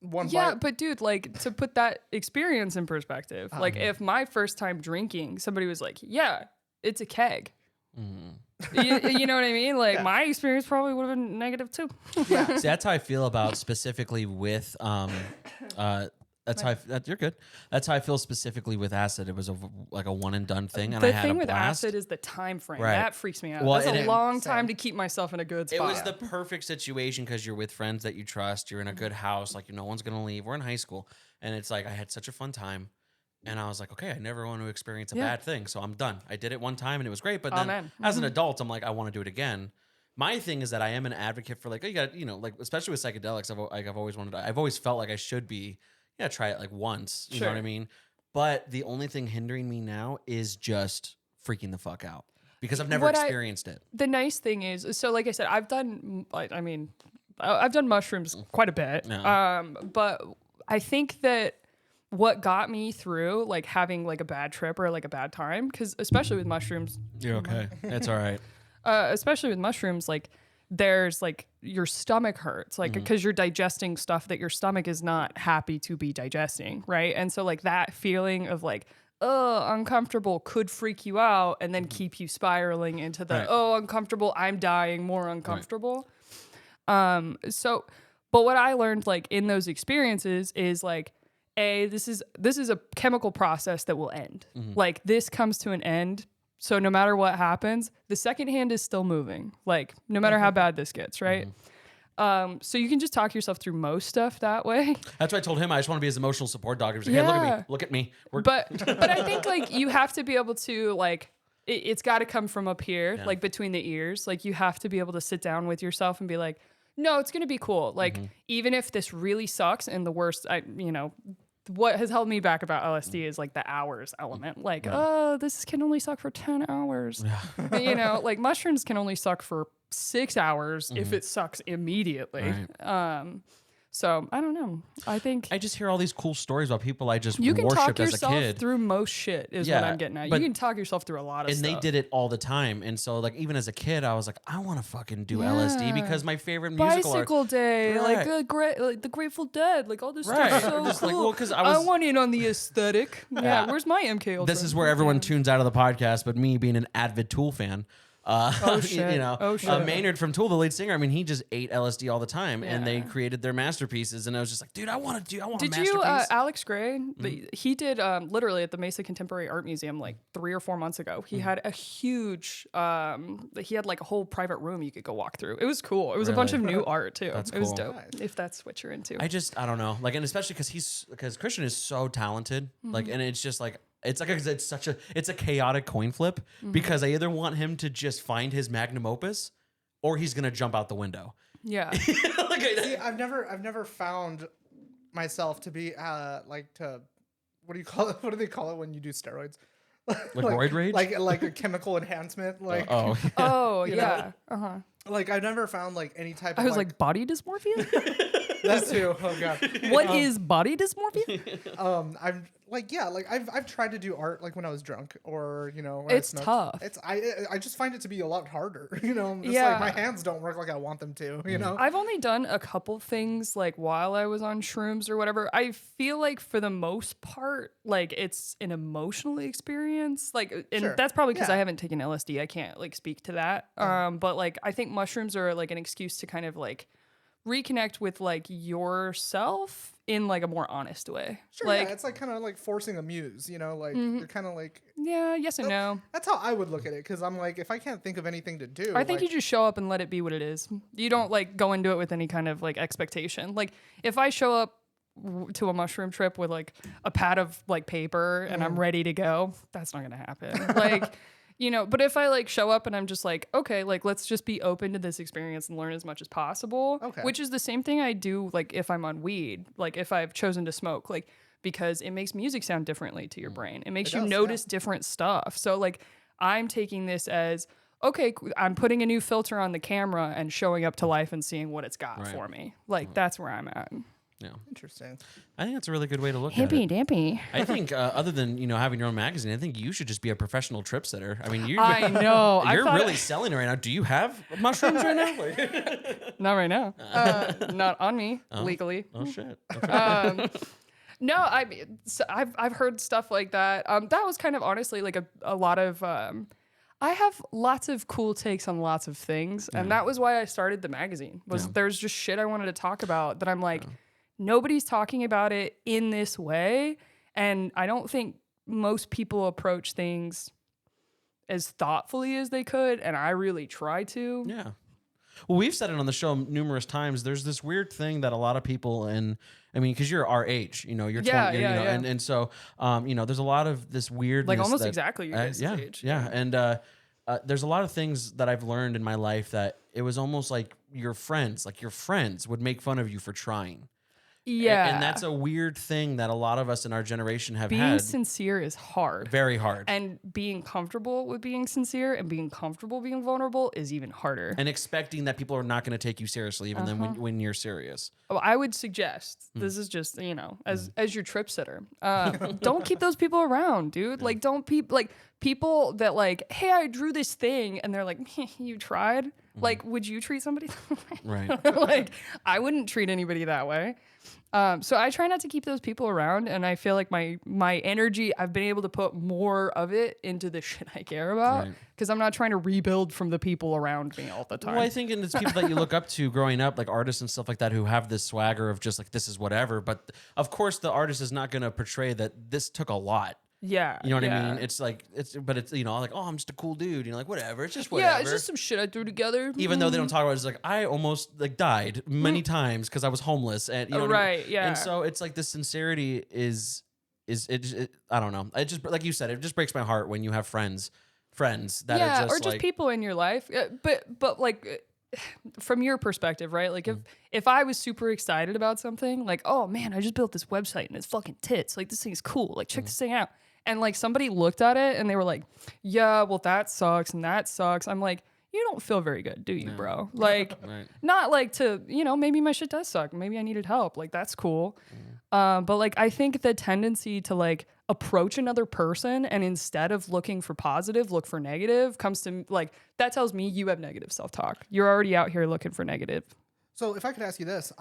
one Yeah, bite. but dude, like to put that experience in perspective, like if my first time drinking, somebody was like, "Yeah, it's a keg." You know what I mean? Like my experience probably would have been negative too. See, that's how I feel about specifically with that's how you're good. That's how I feel specifically with acid. It was like a one and done thing, and I The had thing a with blast. acid is the time frame. Right. That freaks me out. Well, That's and a it- long time to keep myself in a good It spot. was the perfect situation because you're with friends that you trust. You're in a good house. Like no one's gonna leave. We're in high school, and it's like I had such a fun time, and I was like, okay, I never want to experience a bad thing, so I'm done. I did it one time and it was great, but then Amen. as an adult, I'm like, I want to do it again. My thing is that I am an advocate for like, oh, you got, like especially with psychedelics. I've always wanted. I've always felt like I should be. Yeah, try it like once. You know what I mean? But the only thing hindering me now is just freaking the fuck out because I've never What experienced it. The nice thing is, so like I said, I've done, I mean, I've done mushrooms quite a bit. Yeah. But I think that what got me through like having like a bad trip or like a bad time, because especially with mushrooms, You're okay. It's all right. especially with mushrooms, like there's like your stomach hurts, like because you're digesting stuff that your stomach is not happy to be digesting, right? And so like that feeling of like, oh, uncomfortable could freak you out and then keep you spiraling into the, Right. oh, uncomfortable, I'm dying, more uncomfortable. So, but what I learned like in those experiences is like, this is a chemical process that will end. Like this comes to an end. So no matter what happens, the second hand is still moving. Like no matter how bad this gets, right? So you can just talk yourself through most stuff that way. That's why I told him I just want to be his emotional support dog. He was like, hey, Yeah. look at me. We're But I think like you have to be able to like it's got to come from up here, like between the ears. Like you have to be able to sit down with yourself and be like, no, it's gonna be cool. Like even if this really sucks and the worst, what has held me back about LSD is like the hours element. Like, oh, this can only suck for 10 hours. Like mushrooms can only suck for 6 hours if it sucks immediately. Right. So I don't know. I think I just hear all these cool stories about people I just you can talk worshipped as a yourself kid. through most shit is what I'm getting at. You but- can talk yourself through a lot of And stuff. they did it all the time. And so, like, even as a kid, I was like, I want to fucking do LSD because my favorite musical Bicycle Day, Right. like the Grateful Dead, like all this Right. stuff. So Just cool. like, well, 'cause I I was- want in on the aesthetic. Yeah, where's my MK Ultra? This is where everyone tunes out of the podcast, but me being an avid Tool fan. shit. Oh, shit. Maynard from Tool, the lead singer. I mean, he just ate LSD all the time, and they Yeah. created their masterpieces. And I was just like, dude, I want Did a you, masterpiece. Alex Gray? He did literally at the Mesa Contemporary Art Museum like 3 or 4 months ago. He had a huge, he had like a whole private room you could go walk through. It was cool. It was a bunch of new art too. That's It was cool. dope. If that's what you're into. I don't know, like, and especially because Christian is so talented, like, and it's just like. It's a chaotic coin flip because I either want him to just find his magnum opus or he's gonna jump out the window. Yeah. Like, See, I've never found myself to be like to what do you call it? What do they call it when you do steroids? Like roid rage? Like a chemical enhancement. Like oh, Oh You yeah. know? Like I've never found like any type of I was like body dysmorphia. that too. Oh god. What is body dysmorphia? I'm like I've tried to do art like when I was drunk or when I It's smoked. tough. I just find it to be a lot harder. Just Yeah. like my hands don't work like I want them to. I've only done a couple things like while I was on shrooms or whatever. I feel like for the most part, like it's an emotional experience. Like, and Sure. that's probably because Yeah. I haven't taken LSD. I can't like speak to that. But like I think mushrooms are like an excuse to kind of like reconnect with like yourself in like a more honest way. Sure, like yeah, it's like kind of like forcing a muse. Like you're kind of like yeah, yes and no. that's how I would look at it because I'm like if I can't think of anything to do, I think like, you just show up and let it be what it is. You don't like go into it with any kind of like expectation. Like if I show up to a mushroom trip with like a pad of like paper and I'm ready to go, that's not gonna happen. Like, but if I like show up and I'm just like, okay, like let's just be open to this experience and learn as much as possible. Okay. Which is the same thing I do like if I'm on weed, like if I've chosen to smoke, like because it makes music sound differently to your brain. It makes It you does, notice different stuff. So like I'm taking this as okay, I'm putting a new filter on the camera and showing up to life and seeing what it's got Right. for me. Like that's where I'm at. yeah. interesting. I think that's a really good way to look at Hippy it. dampy. I think other than having your own magazine, I think you should just be a professional trip sitter. I mean, I know. I you're thought- really selling it right now. Do you have mushrooms right now? Like- Not right now. Not on me legally. oh shit. Okay. No, I've heard stuff like that. That was kind of honestly like a lot of. I have lots of cool takes on lots of things, and that was why I started the magazine. There's just shit I wanted to talk about that I'm like, nobody's talking about it in this way, and I don't think most people approach things as thoughtfully as they could, and I really try to. Yeah. Well, we've said it on the show numerous times. There's this weird thing that a lot of people because you're our age, you're 20, Yeah, and so there's a lot of this weirdness. Like almost that- exactly your guys' yeah, age. Yeah, and there's a lot of things that I've learned in my life that it was almost like your friends would make fun of you for trying. Yeah. And that's a weird thing that a lot of us in our generation have being had. sincere is hard. Very hard. And being comfortable with being sincere and being comfortable being vulnerable is even harder. And expecting that people are not going to take you seriously, even then when you're serious. Oh, I would suggest, this is just, as your trip sitter, don't keep those people around, dude. Like, don't people that like, hey, I drew this thing, and they're like, you tried? Like, would you treat somebody that way? Right. Like, I wouldn't treat anybody that way. So I try not to keep those people around, and I feel like my energy, I've been able to put more of it into the shit I care about, because I'm not trying to rebuild from the people around me all the time. Well, I think it's people that you look up to growing up, like artists and stuff like that, who have this swagger of just like, this is whatever. But of course, the artist is not going to portray that this took a lot. Yeah. You know what I mean? It's like, but it's, like, oh, I'm just a cool dude. Like, whatever. It's just whatever. Yeah, it's just some shit I threw together. Even though they don't talk about it, it's like, I almost like died many times because I was homeless. And you know what I mean? Yeah. And so it's like the sincerity is I don't know. It just, like you said, it just breaks my heart when you have friends that are just or just like, people in your life. But like, from your perspective, right? Like if I was super excited about something, like, oh man, I just built this website and it's fucking tits. Like, this thing's cool. Like, check this thing out. And like somebody looked at it and they were like, yeah, well, that sucks and that sucks. I'm like, you don't feel very good, do you, bro? Like, not like to, maybe my shit does suck. Maybe I needed help. Like, that's cool. But like, I think the tendency to like approach another person and instead of looking for positive, look for negative comes to like, that tells me you have negative self-talk. You're already out here looking for negative. So if I could ask you this,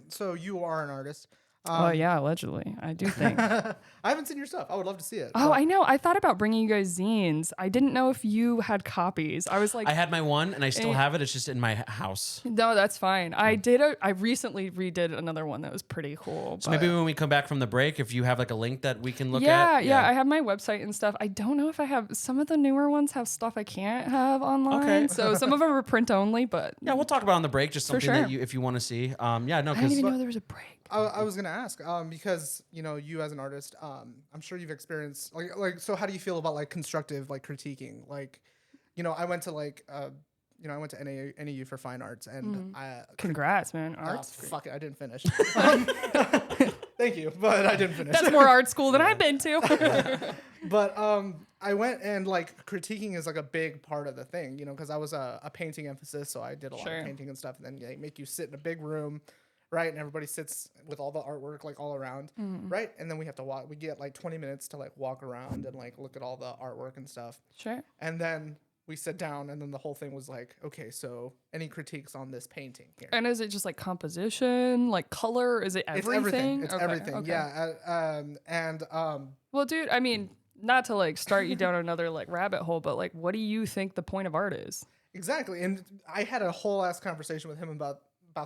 so you are an artist. Oh yeah, allegedly. I do think. I haven't seen your stuff. I would love to see it. Oh, I know. I thought about bringing you guys zines. I didn't know if you had copies. I was like, I had my one and I still have it. It's just in my house. no, that's fine. I recently redid another one that was pretty cool. So maybe when we come back from the break, if you have like a link that we can look at. Yeah. I have my website and stuff. I don't know if I have, some of the newer ones have stuff I can't have online. Okay. So some of them are print only, but Yeah, we'll talk about it on the break. Just something sure. that if you want to see. I didn't even know there was a break. I was gonna ask, because you as an artist, I'm sure you've experienced like. So how do you feel about like constructive like critiquing? Like, I went to like, I went to NAU for fine arts, and Congrats, man. Arts. Fuck it, I didn't finish. Thank you, but I didn't finish. That's more art school than I've been to. But I went and like critiquing is like a big part of the thing, because I was a painting emphasis, so I did a lot of painting and stuff. And then they make you sit in a big room. Right, and everybody sits with all the artwork like all around, right? And then we have to walk. We get like 20 minutes to like walk around and like look at all the artwork and stuff. Sure. And then we sit down, and then the whole thing was like, okay, so any critiques on this painting here? And is it just like composition, like color? Is it everything? It's everything. Okay. Yeah. Well, dude, I mean, not to like start you down another like rabbit hole, but like, what do you think the point of art is? Exactly. And I had a whole ass conversation with him about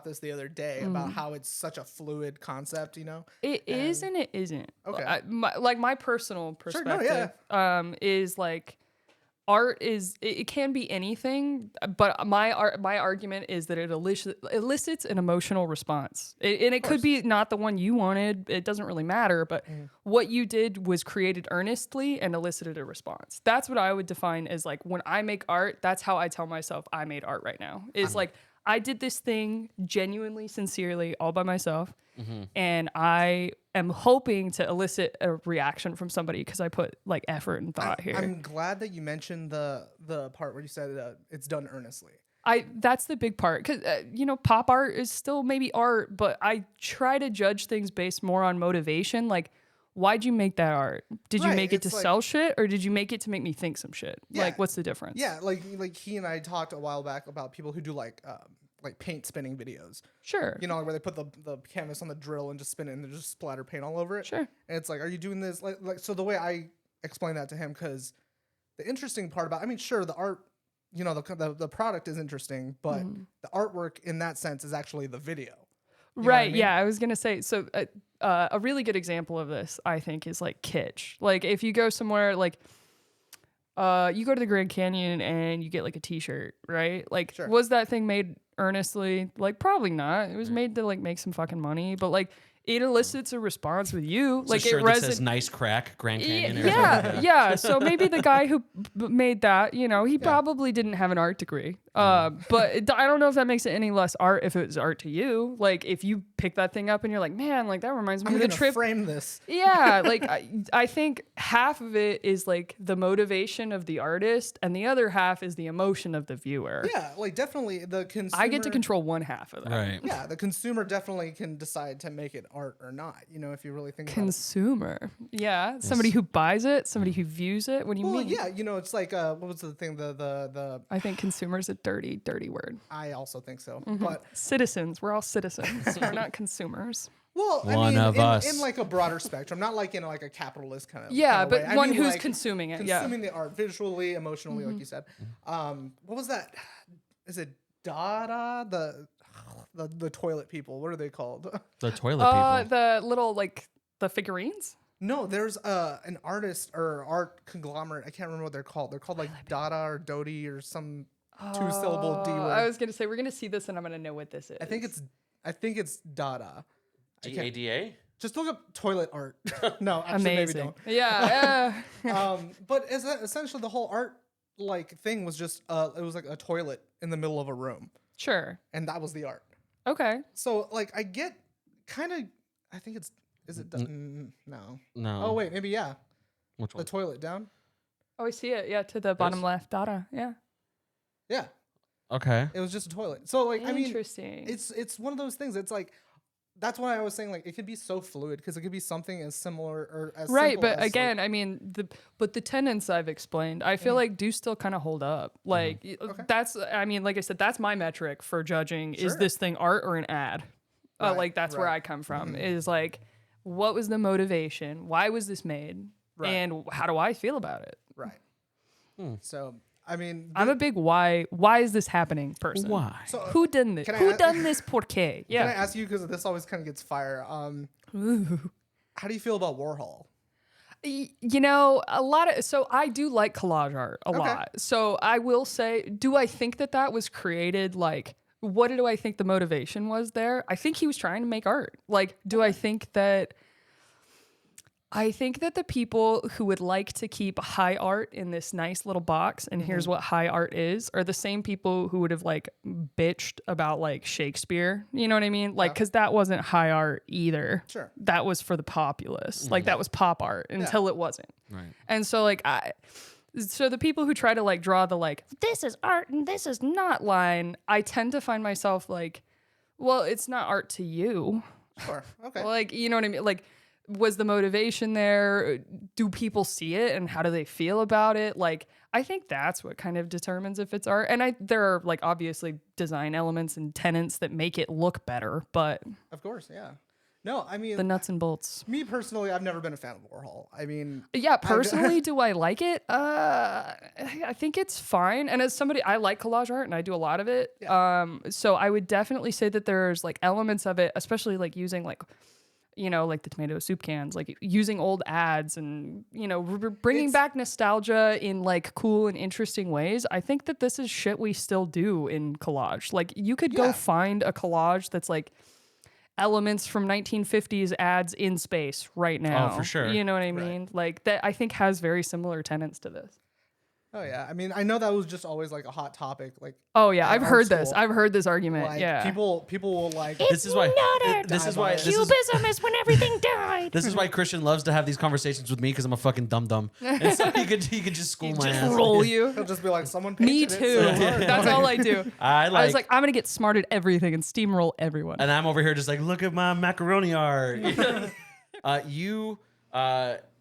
this the other day about how it's such a fluid concept, It is and it isn't. Okay. My personal perspective is like art is it can be anything, but my argument is that it elicits an emotional response. And it could be not the one you wanted. It doesn't really matter, but what you did was created earnestly and elicited a response. That's what I would define as like when I make art, that's how I tell myself I made art right now. Is like I did this thing genuinely, sincerely, all by myself, and I am hoping to elicit a reaction from somebody because I put like effort and thought here. I'm glad that you mentioned the part where you said it's done earnestly. That's the big part because pop art is still maybe art, but I try to judge things based more on motivation. Like, why'd you make that art? Did you make it to sell shit, or did you make it to make me think some shit? Yeah. Like, what's the difference? Yeah, like he and I talked a while back about people who do like paint spinning videos. Sure. Where they put the canvas on the drill and just spin it and they just splatter paint all over it. Sure. And it's like, are you doing this like so? The way I explain that to him, because the interesting part about, sure, the art, the product is interesting, but the artwork in that sense is actually the video. Right. Yeah. I was going to say, so a really good example of this, I think, is like kitsch. Like if you go somewhere like, you go to the Grand Canyon and you get like a t-shirt, right? Like, was that thing made earnestly? Like, probably not. It was made to like make some fucking money. But like, it elicits a response with you. It's Like a shirt it that says resonates. "Nice Crack, Grand Canyon." or Yeah, something. yeah. So maybe the guy who made that, he probably didn't have an art degree. But I don't know if that makes it any less art if it's art to you. Like if you pick that thing up and you're like, man, like that reminds me I'm of the gonna trip. frame this. Yeah, like I think half of it is like the motivation of the artist, and the other half is the emotion of the viewer. Yeah, like definitely the consumer. I get to control one half of that. Right. Yeah, the consumer definitely can decide to make it art or not. If you really think about it. Consumer. Yeah, somebody who buys it, somebody who views it. What do you Well, mean? yeah, it's like what was the thing? The I think consumer is a dirty, dirty word. I also think so, Mm-hmm. but Citizens. We're all citizens. We're not consumers. well, I One mean, of in, us. in like a broader spectrum, not like in like a capitalist kind of Yeah, but way. I one mean, who's like, consuming it. Yeah. consuming the art visually, emotionally, like you said. What was that? Is it Dada? The toilet people. What are they called? The toilet people. The little like the figurines. No, there's an artist or art conglomerate. I can't remember what they're called. They're called like Dada or Dodi or some two-syllable D word. I was gonna say we're gonna see this and I'm gonna know what this is. I think it's Dada. GADA. Just look up toilet art. No, actually, maybe Amazing. don't. Yeah. But essentially, the whole art like thing was just it was like a toilet in the middle of a room, Sure. and that was the art. Okay. So like I get kind of. I think it's. Is it done? No. No. Oh wait, maybe yeah. Which The one? toilet down. Oh, I see it. Yeah, to the bottom left. Dada. Yeah. Yeah, Okay. it was just a toilet. So like I mean, Interesting. it's one of those things. It's like that's why I was saying like it could be so fluid because it could be something as similar or as Right, simple but as, again, I mean the tenets I've explained, I feel like do still kind of hold up. Like that's, I mean, like I said, that's my metric for judging. Is Sure. this thing art or an ad? Right, Like that's where right. I come from. Is like, what was the motivation? Why was this made? Right. And how do I feel about it? right. So I mean, I'm a big why is this happening person. Why? so, Who done this? Can I Who a- done this por qué? can I Yeah. ask you because this always kind of gets fire. Ooh. How do you feel about Warhol? A lot of, so I do like collage art a lot. So I will say, do I think that was created like, what do I think the motivation was there? I think he was trying to make art. Like, do I think that the people who would like to keep high art in this nice little box, and here's what high art is, are the same people who would have like bitched about like Shakespeare. You know what I mean? Like, cause that wasn't high art either. Sure. That was for the populace. Like that was pop art until it wasn't. Right. And so like so the people who try to like draw the like, this is art and this is not line, I tend to find myself like, well, it's not art to you. Sure. Okay. Like, you know what I mean? Like, was the motivation there? Do people see it and how do they feel about it? Like, I think that's what kind of determines if it's art. And there are like obviously design elements and tenets that make it look better, but Of course. Yeah. No, I mean, the nuts and bolts. me personally, I've never been a fan of Warhol. I mean, Yeah, personally, do I like it? I think it's fine. And as somebody, I like collage art and I do a lot of it. So I would definitely say that there's like elements of it, especially like using like, like the tomato soup cans, like using old ads and, bringing back nostalgia in like cool and interesting ways. I think that this is shit we still do in collage. Like you could go Yeah. find a collage that's like elements from 1950s ads in space right now. for sure. You know what I mean? Like that I think has very similar tenets to this. oh yeah. I mean, I know that was just always like a hot topic. Like, Oh yeah, in I've art heard this. school. I've heard this argument. like yeah. people will like. This is why. This is why. This is, Cubism is when everything died. this is why Christian loves to have these conversations with me because I'm a fucking dum dum. And so he could just school my ass. Roll you. He'll just be like, someone. Me painted too. It, so hard." That's all I do. I I was like, I'm gonna get smart at everything and steamroll everyone. and I'm over here just like, look at my macaroni art.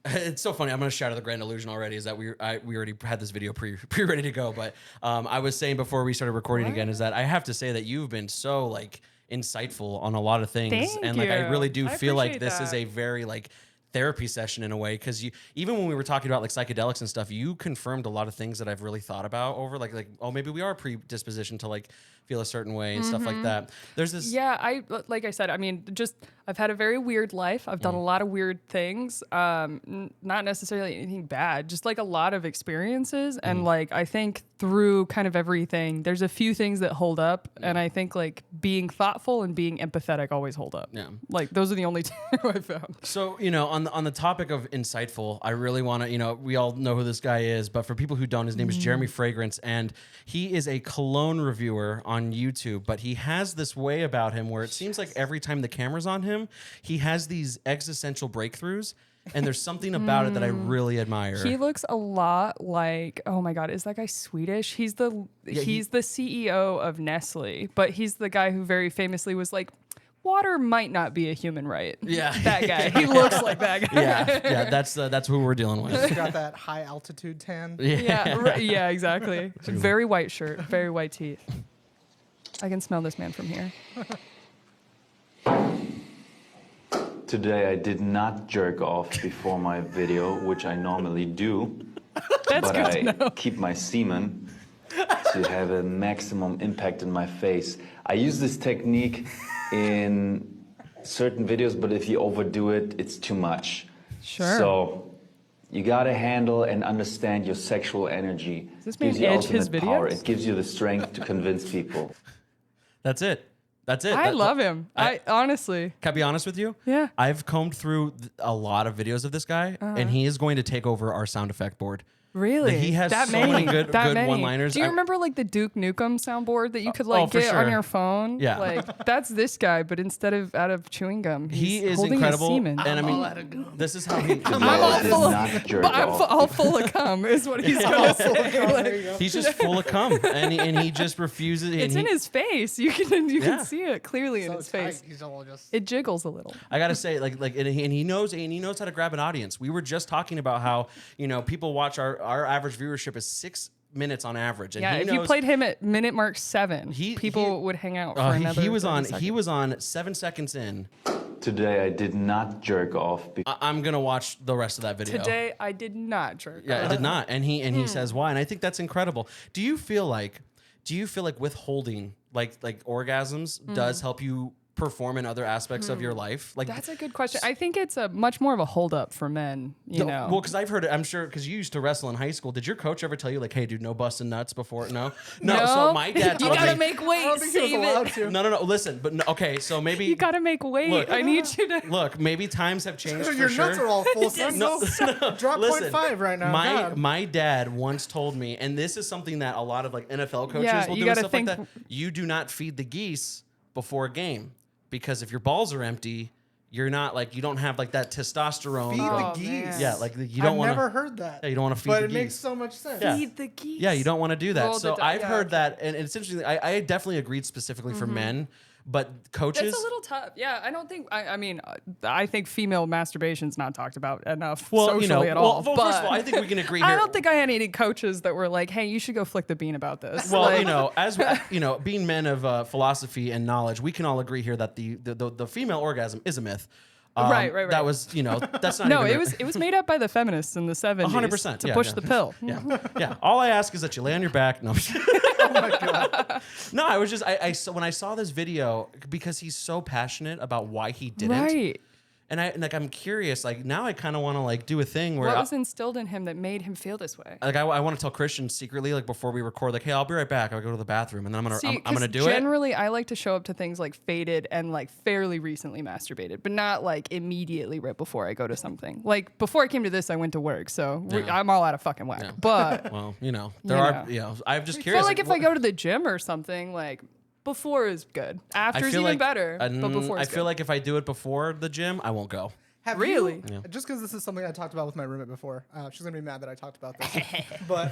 It's so funny. I'm gonna shout out the Grand Illusion already. Is that we already had this video pre ready to go, but I was saying before we started recording again is that I have to say that you've been so like insightful on a lot of things, Thank and like I you. really do I feel like appreciate this is that. a very like therapy session in a way because you even when we were talking about like psychedelics and stuff, you confirmed a lot of things that I've really thought about over like oh maybe we are predispositioned to like feel a certain way and stuff like that. There's this Yeah, like I said, I mean, just I've had a very weird life. I've done a lot of weird things. Not necessarily anything bad, just like a lot of experiences. And like I think through kind of everything, there's a few things that hold up, and I think like being thoughtful and being empathetic always hold up. Yeah. Like those are the only two I found. So, on the topic of insightful, I really want to, we all know who this guy is, but for people who don't, his name is Jeremy Fragrance, and he is a cologne reviewer on YouTube, but he has this way about him where it seems like every time the camera's on him, he has these existential breakthroughs. And there's something about it that I really admire. He looks a lot like, oh my God, is that guy Swedish? He's the CEO of Nestle, but he's the guy who very famously was like, water might not be a human right. Yeah. That guy. He looks like that guy. Yeah, that's who we're dealing with. He's got that high altitude tan. Yeah, exactly. Very white shirt, very white teeth. I can smell this man from here. Today I did not jerk off before my video, which I normally do, That's but good to I know. keep my semen to have a maximum impact in my face. I use this technique in certain videos, but if you overdo it, it's too much. Sure. So you gotta handle and understand your sexual energy. Does this It gives man you edge his ultimate power. videos? It gives you the strength to convince people. That's it. I love him. I honestly. Can I be honest with you? Yeah. I've combed through a lot of videos of this guy, and he is going to take over our sound effect board. Really? He has that so many many good that many. one-liners. Do you I- remember like the Duke Nukem soundboard that you could oh, like for get on sure. your phone? Yeah. Like that's this guy, but instead of out of chewing gum, He he's is holding incredible, his semen. and I mean, this is how he. Today all I did full of- not jerk But I'm off. all full of cum, is what he's gonna say. He's just full of cum, and he just refuses. It's and in his face. You can Yeah. see it clearly in So his tight, face. he's all just. It jiggles a little. I gotta say, and he knows how to grab an audience. We were just talking about how people watch our average viewership is 6 minutes on average, and Yeah, he if knows, you played him at minute mark 7, He- people would hang out for he another. was 30 on seconds. he was on 7 seconds in. Today I did not jerk off. I'm gonna watch the rest of that video. Today I did not jerk. Yeah, I off. did not, and he says why, and I think that's incredible. Do you feel like withholding like orgasms does help you perform in other aspects of your life? Like That's a good question. I think it's a much more of a holdup for men. You know. Well, because I've heard it. I'm sure because you used to wrestle in high school. Did your coach ever tell you like, "Hey, dude, no busting nuts before"? No. So my dad you told gotta me. make weight. I don't think he was Save allowed it. to. No. Listen, but okay. So maybe You gotta make weight. Look. I need you to. look. Maybe times have changed for Your sure. nuts are all full. Son. Drop Listen, 0.5 right now. My God. my dad once told me, and this is something that a lot of like NFL coaches Yeah, will you do and gotta stuff like think- that. You do not feed the geese before a game because if your balls are empty, you're not like you don't have like that testosterone. Feed like- the geese. man. yeah, like you don't I've want never to. heard that. Yeah, you don't want to feed but the it geese. makes so much sense. Yeah. Feed the geese. Yeah, you don't want to do that. Roll the So di- I've yeah, heard okay. that, and it's interesting. I definitely agreed specifically for men, but coaches. It's a little tough. Yeah, I don't think. I mean, I think female masturbation's not talked about enough well, socially at all. well, but first of all, I think we can agree here. I don't think I had any coaches that were like, "Hey, you should go flick the bean about this." Well, Like, as being men of philosophy and knowledge, we can all agree here that the female orgasm is a myth. Right. That was, that's not. no, even it was made up by the feminists in the 70s 100%, to yeah, push yeah. the pill. Yeah. All I ask is that you lay on your back. No. No, I was just when I saw this video because he's so passionate about why he didn't. Right. And I'm curious. Like now, I kind of want to like do a thing where What was instilled in him that made him feel this way? I want to tell Christian secretly, like before we record, like, hey, I'll be right back. I'll go to the bathroom, and then I'm See, gonna 'cause do it. Generally, I like to show up to things like faded and like fairly recently masturbated, but not like immediately right before I go to something. Like before I came to this, I went to work, so I'm all out of fucking whack. Yeah. But Well, there You are, know. I'm just I curious. feel like if I go to the gym or something, like before is good. After's even better, but before I is feel good. like if I do it before the gym, I won't go. Have Really? You, just because this is something I talked about with my roommate before. She's gonna be mad that I talked about this. But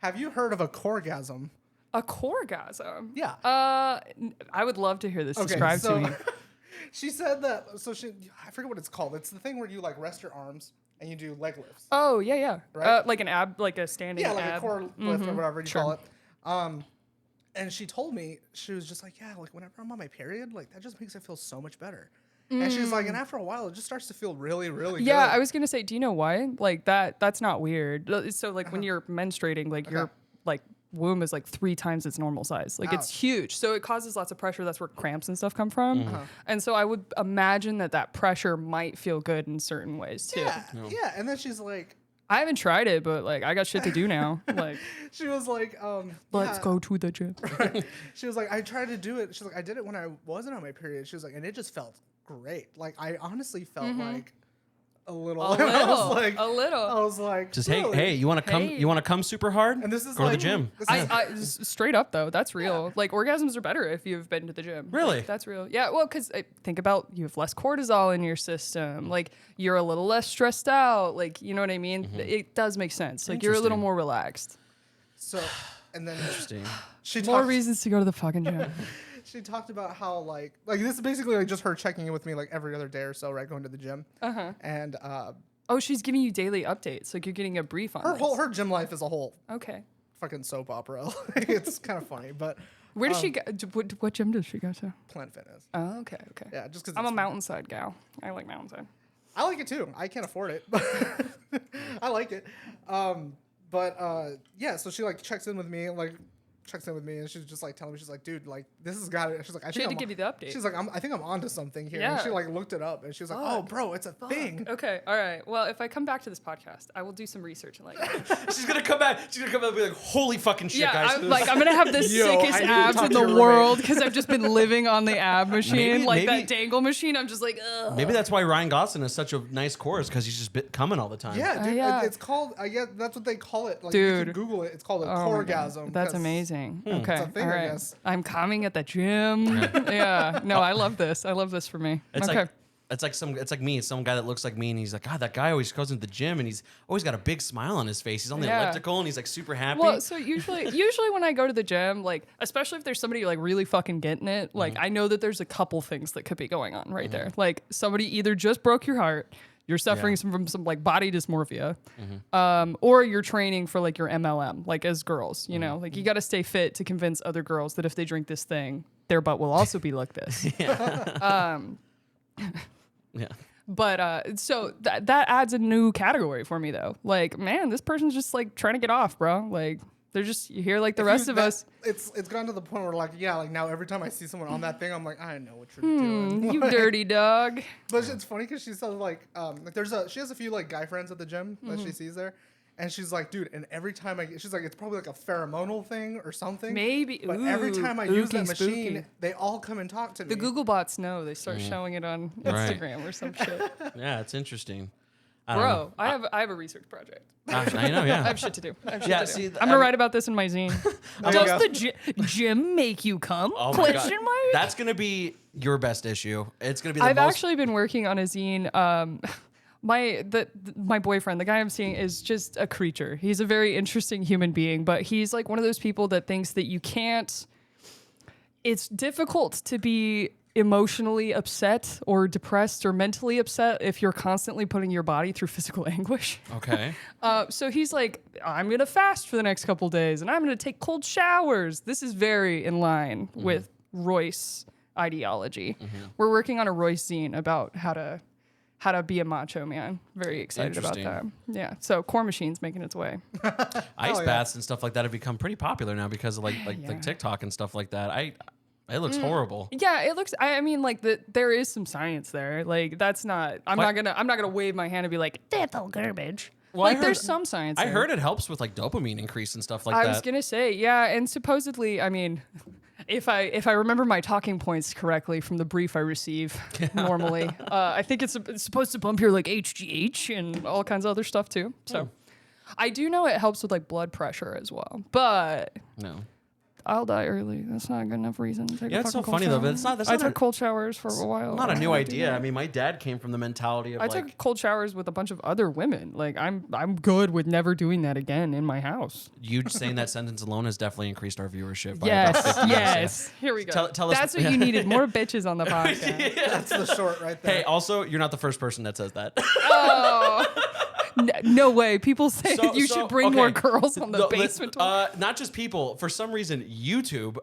have you heard of a COREGASM? A COREGASM? Yeah. I would love to hear this described to me. She said that. So I forget what it's called. It's the thing where you like rest your arms and you do leg lifts. Oh, yeah. Right? Like an ab, like a standing Yeah, like ab. a core lift or whatever you Sure. call it. And she told me, she was just like, yeah, like whenever I'm on my period, like that just makes it feel so much better. And she's like, and after a while, it just starts to feel really, really Yeah, good. I was gonna say, do you know why? Like that's not weird. So like when you're menstruating, like your like womb is like 3 times its normal size. Like it's Ouch. huge. So it causes lots of pressure. That's where cramps and stuff come from. And so I would imagine that pressure might feel good in certain ways too. Yeah. And then she's like, I haven't tried it, but like I got shit to do now. Like, She was like, let's yeah. go to the gym. She was like, I tried to do it. She's like, I did it when I wasn't on my period. She was like, and it just felt great. Like I honestly felt like a little. A I was little, like, a little. I was like, Just really? hey, you want to come? Hey. You want to come super hard? And this is go to like the gym. this is- Straight up though, that's real. Like orgasms are better if you've been to the gym. Really? Like, that's real. Yeah. Well, because think about you have less cortisol in your system. Like you're a little less stressed out. Like you know what I mean. It does make sense. Like you're a little Interesting. more relaxed. so, and then Interesting. she More talked. reasons to go to the fucking gym. She talked about how like this is basically like just her checking in with me like every other day or so, right? Going to the gym. And Oh, she's giving you daily updates. Like you're getting a brief on this. her gym life is a whole Okay. fucking soap opera. It's kind of funny, but Where does she go? What gym does she go to? Planet Fitness. Oh, okay. Okay. Yeah, just because I'm a mountainside gal. I like mountainside. I like it too. I can't afford it, but I like it. Yeah, so she like checks in with me, and she's just like telling me, she's like, dude, like this has got it. She's like, I She think had to I'm give you the update. She's like, I think I'm onto something here. Yeah. And she like looked it up, and she was like, oh, bro, it's a thing. Okay. All right. Well, if I come back to this podcast, I will do some research and like. She's gonna come back. She's gonna come back and be like, "Holy fucking shit, Yeah, guys!" I'm gonna have the Yo, sickest I need to abs talk in to the your roommate. world because I've just been living on the ab machine, Maybe- that dangle machine. I'm just like, ugh. Maybe that's why Ryan Gosling is such a nice chorus because he's just coming all the time. Yeah, dude, yeah. it's called. Yeah, that's what they call it. Like, you Dude. can Google it. It's called a Oh my God. COREGASM. That's 'cause amazing. It's Okay. a thing, All I right. guess. I'm calming at the gym. Yeah. No, I love this. I love this for me. It's okay. like it's like me. It's some guy that looks like me, and he's like, God, that guy always goes into the gym, and he's always got a big smile on his face. He's on the Yeah. elliptical, and he's like super happy. Well, so usually when I go to the gym, like especially if there's somebody like really fucking getting it, like I know that there's a couple things that could be going on right there. Like somebody either just broke your heart, you're suffering from some like body dysmorphia, or you're training for like your MLM, like as girls, you know, like you got to stay fit to convince other girls that if they drink this thing, their butt will also be like this. yeah. But so that adds a new category for me though. Like, man, this person's just like trying to get off, bro. Like they're just here like the rest of us. It's gone to the point where like like now every time I see someone on that thing, I'm like, I know what you're doing. You dirty dog. But it's funny because she says like she has a few like guy friends at the gym that she sees there, and she's like, dude, and every time she's like, it's probably like a pheromonal thing or something. Maybe. But every Ooh, time I use that ooky machine, spooky. they all come and talk to me. The Google bots know. They start showing it on Right. Instagram or some shit. Yeah, it's interesting. I don't Bro, know. I have a research project. I know, yeah. I have shit to do. Yeah, I'm see, gonna write about this in my zine. you Does go. the gym make you come? Oh my God. Question mark. That's gonna be your best issue. It's gonna be the I've most. actually been working on a zine. My boyfriend, the guy I'm seeing, is just a creature. He's a very interesting human being, but he's like one of those people that thinks that you can't. It's difficult to be emotionally upset or depressed or mentally upset if you're constantly putting your body through physical anguish. Okay. So he's like, I'm going to fast for the next couple days and I'm going to take cold showers. This is very in line with Royce ideology. We're working on a Royce zine about how to be a macho man. Very excited about that. Interesting. Yeah. So Core Machine's making its way. Ice yeah. baths and stuff like that have become pretty popular now because of like TikTok and stuff like that. It looks horrible. Yeah, it looks. I mean, like there is some science there. Like that's not. I'm not gonna wave my hand and be like, that's all garbage. Well, I like heard- there's some science. I there. heard it helps with like dopamine increase and stuff like I that. was gonna say, yeah, and supposedly, I mean, if I remember my talking points correctly from the brief I receive normally, I think it's supposed to bump your like HGH and all kinds of other stuff too. So, I do know it helps with like blood pressure as well, but No. I'll die early. That's not a good enough reason. To take Yeah, a it's so fucking funny cold though, but shower. it's not. That's I not took a, cold showers for a while. not a new I do idea. that. I mean, my dad came from the mentality of I like took cold showers with a bunch of other women. Like I'm good with never doing that again in my house. you saying that sentence alone has definitely increased our viewership. By Yes, about 50%. yes. Here we go. Tell us- That's what you needed. More bitches on the podcast. That's the short right there. Hey, also, you're not the first person that says that. No way. People say So- you so, should bring okay. more girls on the No, basement. not just people. For some reason, YouTube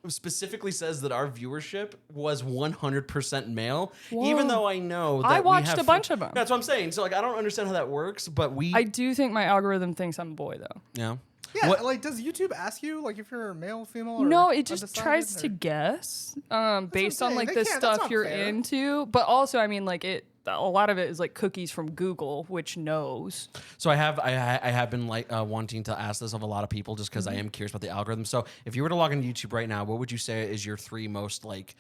specifically says that our viewership was 100% male, even though I know that I we watched have a bunch of 'em. That's what I'm saying. So like, I don't understand how that works, but we. I do think my algorithm thinks I'm a boy though. yeah. Yeah, What- like does YouTube ask you like if you're male, female? Or No, it just undecided, tries or- to guess based on saying. like They the can't- that's stuff not you're fair. into. But also, I mean, like a lot of it is like cookies from Google, which knows. So I have been like wanting to ask this of a lot of people just because I am curious about the algorithm. So if you were to log into YouTube right now, what would you say is your 3 most like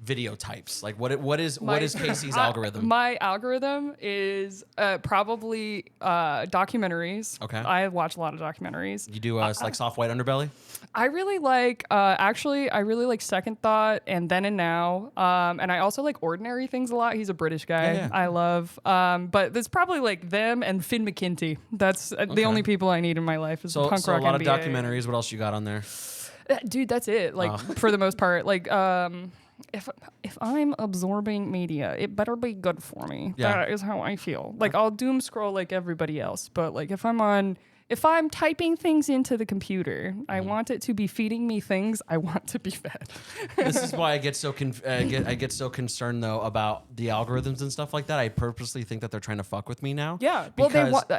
video types? Like what is Kacey's algorithm? My algorithm is probably documentaries. Okay. I watch a lot of documentaries. You do like soft white underbelly? I really like I really like Second Thought and Then and Now. And I also like Ordinary Things a lot. He's a British guy. Yeah. I love. But it's probably like them and Finn McKenty. That's the only people I need in my life is So punk a rock lot of NBA. documentaries. What else you got on there? Dude, that's it. Like for the most part, like if I'm absorbing media, it better be good for me. Yeah. That is how I feel. Like I'll doom scroll like everybody else, but like if I'm typing things into the computer, I want it to be feeding me things I want to be fed. This is why I get so I get so concerned though about the algorithms and stuff like that. I purposely think that they're trying to fuck with me now. Yeah. Well, they want.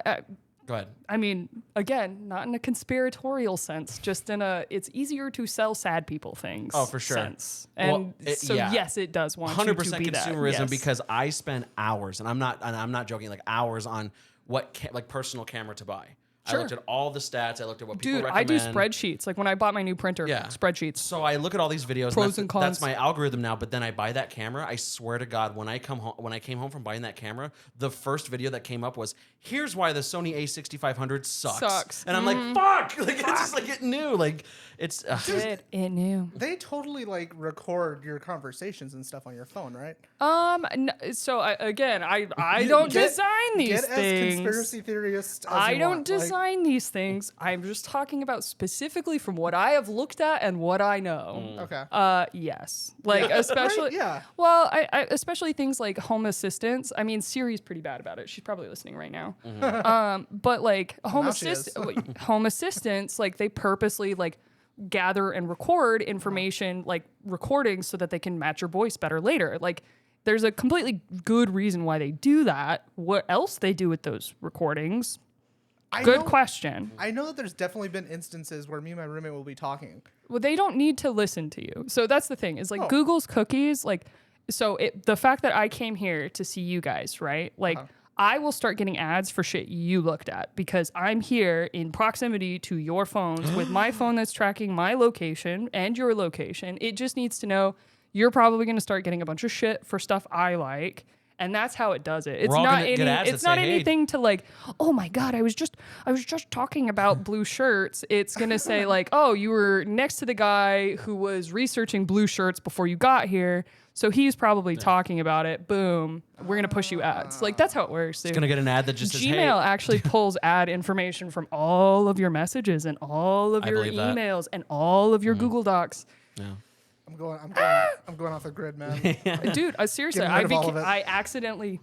Go ahead. I mean, again, not in a conspiratorial sense, just in a it's easier to sell sad people things. Oh, for sure. Sense. And yes, it does want 100% you to be consumerism that. Yes. because I spend hours, and I'm not joking, like hours on what like personal camera to buy. Sure. I looked at all the stats. I looked at what people Dude, recommend. I do spreadsheets. Like when I bought my new printer, Yeah. spreadsheets. So I look at all these videos. Pros and and cons. That's my algorithm now. But then I buy that camera. I swear to God, when I came home from buying that camera, the first video that came up was, "Here's why the Sony A6500 sucks." And I'm like, "Fuck!" Like it's just like it knew. Like it's. It knew. They totally like record your conversations and stuff on your phone, right? So again, I don't design these Get things. as conspiracy theorist as I you don't want. Like, design these things. I'm just talking about specifically from what I have looked at and what I know. okay. Yes. Like especially Right? Yeah. Well, I especially things like Home Assistants. I mean, Siri's pretty bad about it. She's probably listening right now. But like Home now she is. Home Assistants, like they purposely like gather and record information, like recordings, so that they can match your voice better later. Like there's a completely good reason why they do that. What else they do with those recordings? Good question. I know that there's definitely been instances where me and my roommate will be talking. Well, they don't need to listen to you. So that's the thing is like Oh. Google's cookies, like, so the fact that I came here to see you guys, right? Like I will start getting ads for shit you looked at because I'm here in proximity to your phones with my phone that's tracking my location and your location. It just needs to know you're probably going to start getting a bunch of shit for stuff I like. And that's how it does it. It's We're all not gonna get ads it's that not say, "Hey." anything to like, oh my God, I was just talking about blue shirts. It's gonna say like, oh, you were next to the guy who was researching blue shirts before you got here. So he's probably talking about it. Boom. We're gonna push you ads. Like that's how it works. Dude. It's gonna get an ad that just says, "Hey." Gmail actually pulls ad information from all of your messages and all of I your believe that. emails and all of your Google Docs. Yeah. I'm going off the grid, man. Dude, seriously, Getting rid of all of it. I accidentally.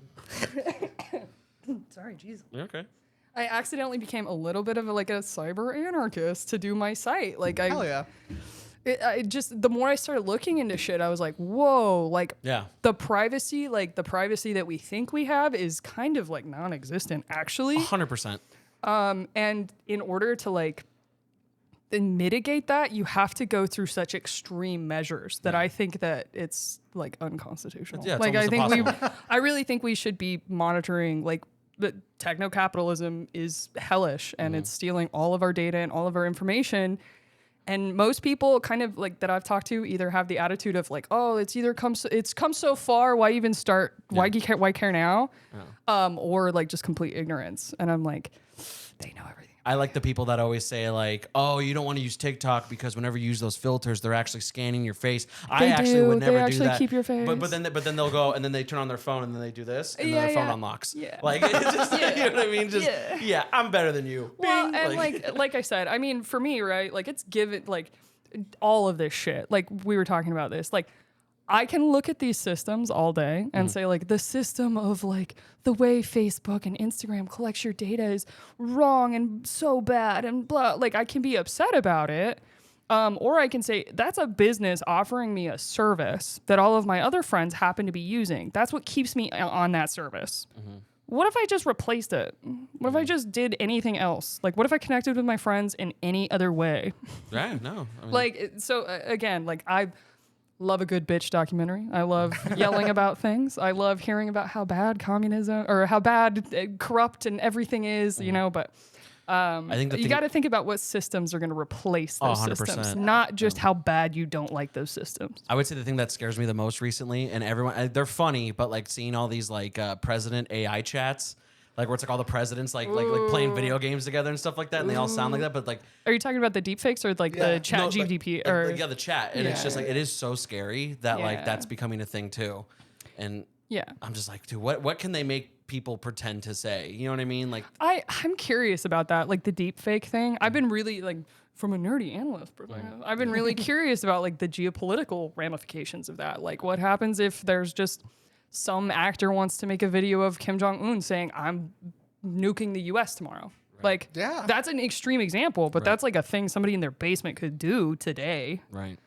Sorry, jeez. You're okay. I accidentally became a little bit of a cyber anarchist to do my site. Like Hell yeah. I just the more I started looking into shit, I was like, whoa, like Yeah. the privacy that we think we have is kind of like non-existent actually. 100%. And in order to then mitigate that, you have to go through such extreme measures that I think that it's like unconstitutional. Yeah, it's like I almost think impossible. I really think we should be monitoring the techno-capitalism is hellish and it's stealing all of our data and all of our information. And most people kind of that I've talked to either have the attitude of oh, it's come so far, why even start? Why care now? Or just complete ignorance. And I'm like, they know everything. I like the people that always say oh, you don't want to use TikTok because whenever you use those filters, they're actually scanning your face. I actually would never They do actually that. keep your face. But then they'll go and then they turn on their phone and then they do this and then their phone unlocks. Yeah. It's just, you know what I mean? Just I'm better than you. Well, Bing. and like I said, I mean, for me, right? It's given all of this shit. We were talking about this. I can look at these systems all day and say the system of the way Facebook and Instagram collects your data is wrong and so bad and blah. I can be upset about it. Or I can say that's a business offering me a service that all of my other friends happen to be using. That's what keeps me on that service. What if I just replaced it? What if I just did anything else? What if I connected with my friends in any other way? Right, no. I mean, So again, love a good bitch documentary. I love yelling about things. I love hearing about how bad communism or how bad corrupt and everything is, you know, but I think you got to think about what systems are going to replace those 100%. systems, not just how bad you don't like those systems. I would say the thing that scares me the most recently, and everyone, they're funny, but like seeing all these like president AI chats, like where it's like all the presidents like playing video games together and stuff like that, and they all sound like that. But like, Are you talking about the deepfakes or like the chat no, GDP? like, Or yeah, the chat, and it's just like it is so scary that like Yeah. that's becoming a thing too, and yeah. I'm just like, dude, what can they make people pretend to say? You know what I mean? Like, I'm curious about that, like the deep fake thing. I've been really like from a nerdy analyst perspective, I've been really curious about like the geopolitical ramifications of that. Like what happens if there's just some actor wants to make a video of Kim Jong-un saying I'm nuking the US tomorrow. Like that's an extreme example, but that's like a thing somebody in their basement could do today. right.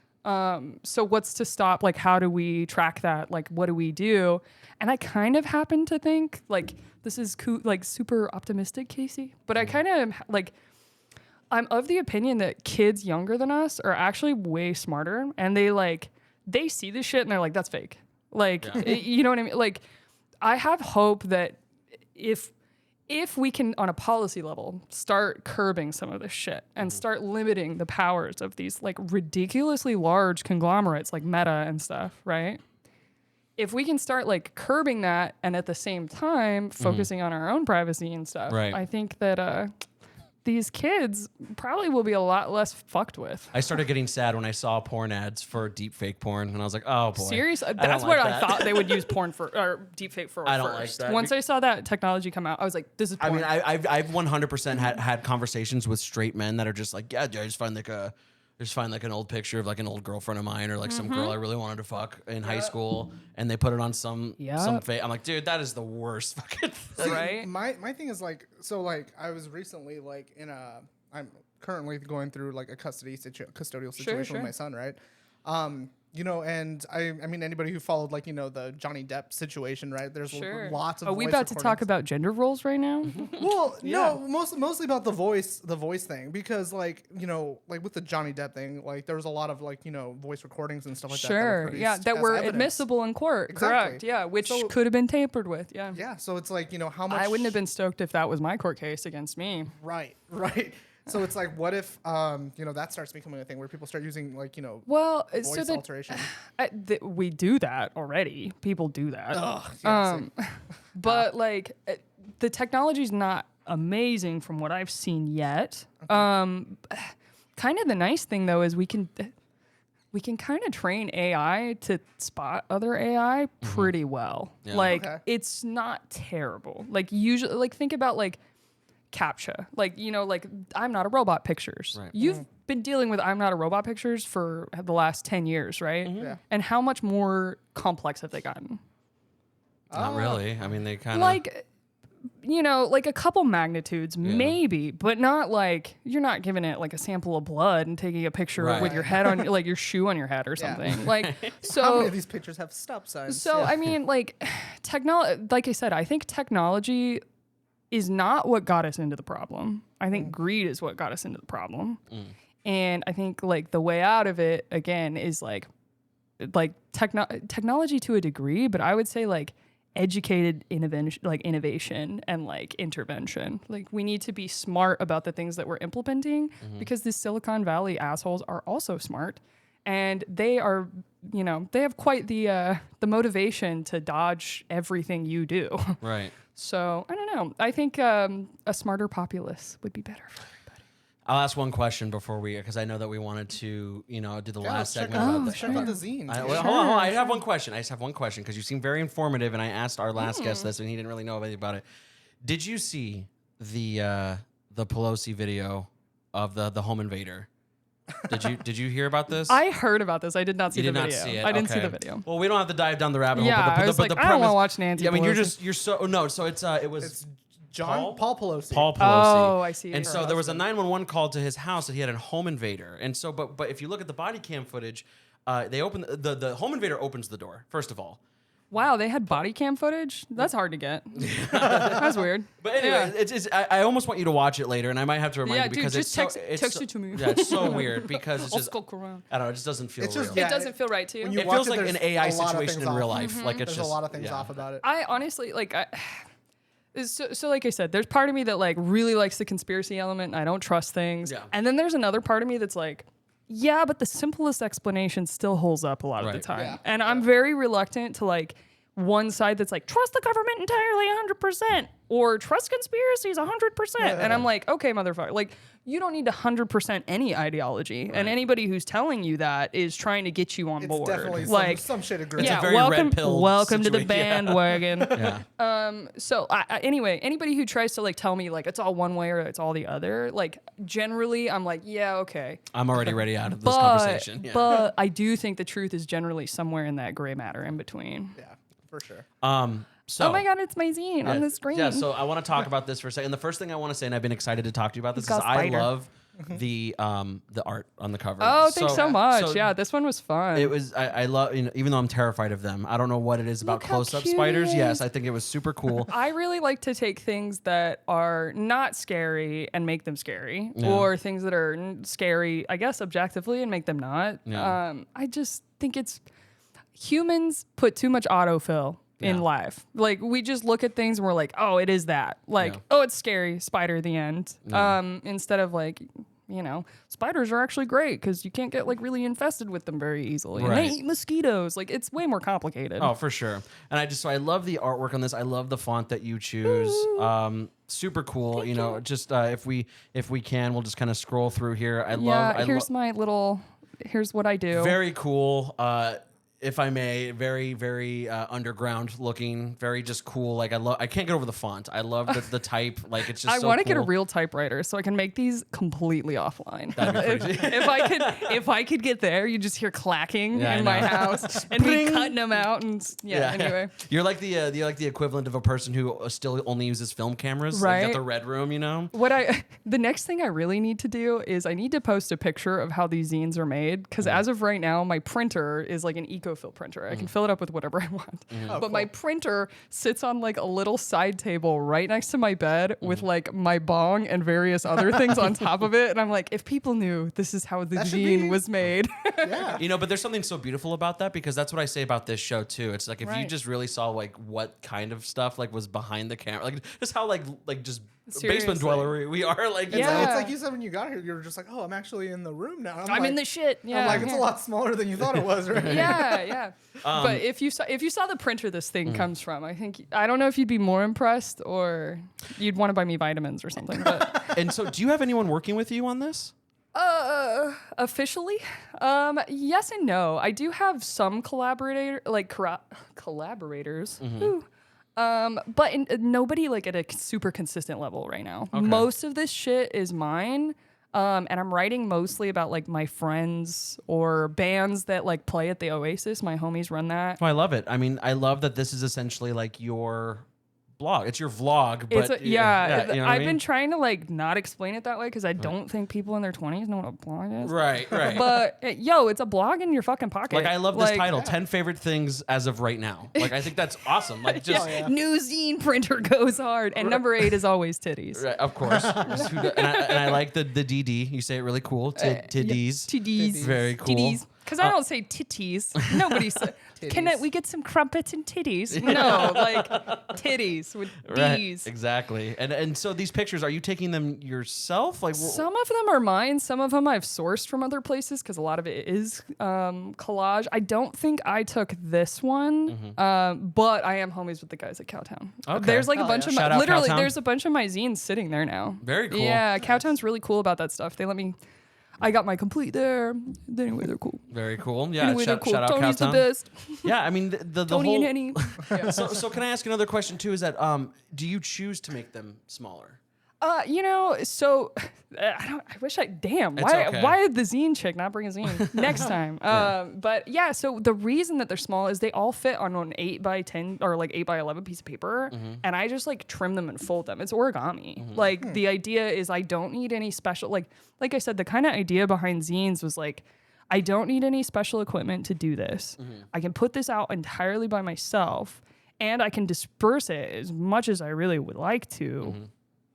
So what's to stop? Like, how do we track that? Like, what do we do? And I kind of happen to think like this is like super optimistic, Kacey, but I kind of am like, I'm of the opinion that kids younger than us are actually way smarter, and they see this shit and they're like, that's fake. Like, you know what I mean? Like, I have hope that if we can, on a policy level, start curbing some of this shit and start limiting the powers of these like ridiculously large conglomerates like Meta and stuff, right? If we can start like curbing that and at the same time focusing on our own privacy and stuff, Right. I think that these kids probably will be a lot less fucked with. I started getting sad when I saw porn ads for deep fake porn, and I was like, oh boy. Serious? I That's don't what like I that. thought they would use porn for, or deepfake for. I don't like first. that. Once I saw that technology come out, I was like, "This is I porn." mean, I've 100% had conversations with straight men that are just like, yeah, dude, I just find like an old picture of like an old girlfriend of mine or like some girl I really wanted to fuck in high school, and they put it on some fake. I'm like, dude, that is the worst fucking thing. Right? My thing is like, so like I was recently like I'm currently going through like a custodial situation with my son, right? You know, and I mean anybody who followed like, you know, the Johnny Depp situation, right? There's lots of Are we voice about to talk recordings. about gender roles right now? Well, no, mostly about the voice thing, because like, you know, like with the Johnny Depp thing, like there was a lot of like, you know, voice recordings and stuff like that. Sure. Yeah, that were admissible in court. Exactly. Correct. Yeah, which could have been tampered with. Yeah. Yeah, so it's like, you know, how much I wouldn't have been stoked if that was my court case against me. right. So it's like, what if, you know, that starts becoming a thing where people start using like, you know, Well, voice so that alteration. we do that already. People do that. But like the technology's not amazing from what I've seen yet. Kind of the nice thing though is we can kind of train AI to spot other AI pretty well. Yeah. Like it's not terrible. Like usually, like think about like CAPTCHA, like, you know, like I'm Not a Robot pictures. Right. You've been dealing with I'm Not a Robot pictures for the last 10 years, right? Yeah. And how much more complex have they gotten? Not really. I mean, they kind of Like, you know, like a couple magnitudes, maybe, but not like you're not giving it like a sample of blood and taking a picture with your head on, like your shoe on your head or something. Like, so how many of these pictures have stop signs? So I mean, like like I said, I think technology is not what got us into the problem. I think greed is what got us into the problem. And I think like the way out of it again is like technology to a degree, but I would say like educated innovation and like intervention. Like we need to be smart about the things that we're implementing because the Silicon Valley assholes are also smart, and they are, you know, they have quite the motivation to dodge everything you do. right. So I don't know. I think a smarter populace would be better for everybody. I'll ask one question before because I know that we wanted to, you know, do the last check segment out, about the check out the zine. Hold on. I have one question. I just have one question because you seem very informative, and I asked our last guest this, and he didn't really know anything about it. Did you see the Pelosi video of the home invader? Did you hear about this? I heard about this. I did not see You the did video. not see it. I didn't see Okay. the video. Well, we don't have to dive down the rabbit hole. Yeah, but I was like, the I don't wanna premise- watch Nancy Yeah, I mean, Pelosi. you're so no. So it was It's Paul Pelosi. Paul Pelosi. Oh, I see. And Her so there was a 911 call to his house that he had a home invader. And so, but if you look at the body cam footage, they open the home invader opens the door first of all, Wow, they had body cam footage? That's hard to get. That's weird. But anyway, I almost want you to watch it later, and I might have to remind Yeah, you because dude, it's just so, text it to me. Yeah, it's so weird because it's I'll just skulk around. I don't know, it just doesn't feel It's real. just- It Yeah, doesn't feel right to you. when you It watch feels it, like there's an AI a lot of situation things in real off. life. Like it's There's just a lot of things yeah. off about it. I honestly so like I said, there's part of me that like really likes the conspiracy element and I don't trust things. Yeah. And then there's another part of me that's like, yeah, but the simplest explanation still holds up a lot of the Right. time. Yeah. And I'm very reluctant to like one side that's like, trust the government entirely 100% or trust conspiracies 100%. And I'm like, okay, motherfucker, like you don't need to 100% any ideology. And anybody who's telling you that is trying to get you on It's board. definitely like, some shit of gray. yeah, very red pill welcome to the situation. Yeah. bandwagon. Yeah. So anyway, anybody who tries to like tell me like it's all one way or it's all the other, like generally I'm like, yeah, okay. I'm already ready out of this conversation. Yeah. But I do think the truth is generally somewhere in that gray matter in between. Yeah, for sure. So Oh my god, it's my zine on the screen. Yeah, so I want to talk about this for a second. The first thing I want to say, and I've been excited to talk to you about this, is got I spider. love the art on the cover. Oh, thanks so much. so Yeah, this one was fun. It was I love, you know, even though I'm terrified of them. I don't know what it is about Look how close-up cute spiders. it Yes, is. I think it was super cool. I really like to take things that are not scary and make them scary, or things that are scary, I guess, objectively and make them not. Yeah. I just think it's humans put too much autofill in Yeah. life. Like we just look at things and we're like, oh, it is that. Like, Yeah. oh, it's scary, spider at the end. Instead of like, you know, spiders are actually great because you can't get like really infested with them very easily. And Right. they eat mosquitoes. Like it's way more complicated. Oh, for sure. And I love the artwork on this. I love the font that you choose. Super cool. You know, just if we can, we'll just kind of scroll through here. Here's what I do. Very cool. If I may, very, very underground looking, very just cool. Like I can't get over the font. I love the type. Like it's just. I so want to get a cool. real typewriter so I can make these completely offline. That'd be pretty- if I could get there, you just hear clacking Yeah, I in my know. house and me cutting them out and anyway. You're like the equivalent of a person who still only uses film cameras. Like, Right. got the red room, you know. The next thing I really need to do is I need to post a picture of how these zines are made because as of right now my printer is like an eco-fill printer. I can fill it up with whatever I want. But my printer sits on like a little side table right next to my bed with like my bong and various other things on top of it. And I'm like, if people knew this is how the That should zine be- was made. Yeah. You know, but there's something so beautiful about that because that's what I say about this show too. It's like if you Right. just really saw like what kind of stuff like was behind the camera, like just how like just Seriously. basement dweller we are. Like Yeah. It's like you said when you got here, you were just like, oh, I'm actually in the room now. I'm in the shit. Yeah. I'm like, it's a lot smaller than you thought it was, right? Yeah. But if you saw the printer this thing comes from, I don't know if you'd be more impressed or you'd want to buy me vitamins or something. But And so, do you have anyone working with you on this? officially, yes and no. I do have some collaborators. Ooh. But nobody like at a super consistent level right now. Most of this shit is mine. And I'm writing mostly about like my friends or bands that like play at the Oasis. My homies run that. Oh, I love it. I mean, I love that this is essentially like your blog. It's your vlog, but It's you know what I I've mean? been trying to like not explain it that way because I don't think people in their 20s know what a blog is. right. But yo, it's a blog in your fucking pocket. Like I love this title, 10 favorite things as of right now. Like I think that's awesome. Like just New zine printer goes hard, and number 8 is always titties. right, of course. and I like the DD. You say it really cool. Titties. Titties. Very cool. Titties. Because I don't say titties. Nobody says. Can we get some crumpets and titties? No, like titties with Right, D's. exactly. And so these pictures, are you taking them yourself? Like Some of them are mine. Some of them I've sourced from other places because a lot of it is collage. I don't think I took this one, but I am homies with the guys at Cowtown. Okay. There's like a bunch of Shout out literally Cowtown. there's a bunch of my zines sitting there now. Very cool. Yeah, Cowtown's really cool about that stuff. They let me. I got my complete there. Anyway, they're cool. very cool. Yeah. Anyway, they're shout, cool. shout out Tony's Cowtown. the best. Yeah, I mean the Tony whole. and Henny. Yeah. So can I ask another question too? Is that do you choose to make them smaller? So I wish damn. It's Why okay. why did the zine chick not bring a zine next time? But yeah, so the reason that they're small is they all fit on an 8x10 or like 8x11 piece of paper, and I just like trim them and fold them. It's origami. Like the idea is I don't need any special like I said, the kind of idea behind zines was like I don't need any special equipment to do this. I can put this out entirely by myself, and I can disperse it as much as I really would like to.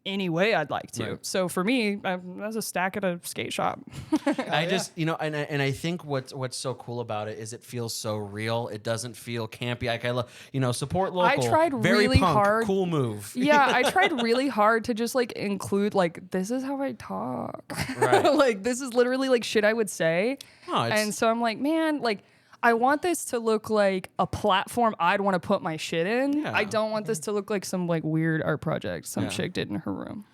Any way I'd like to. Right. So for me, that's a stack at a skate shop. I just, you know, and I think what's so cool about it is it feels so real. It doesn't feel campy. Like I love, you know, support local. I tried very really punk, hard. cool move. Yeah, I tried really hard to just like include like this is how I talk. Right. Like this is literally like shit I would say. No, it's- and so I'm like, man, like I want this to look like a platform I'd want to put my shit in. Yeah. I don't want this to look like some like weird art project some chick did in her room.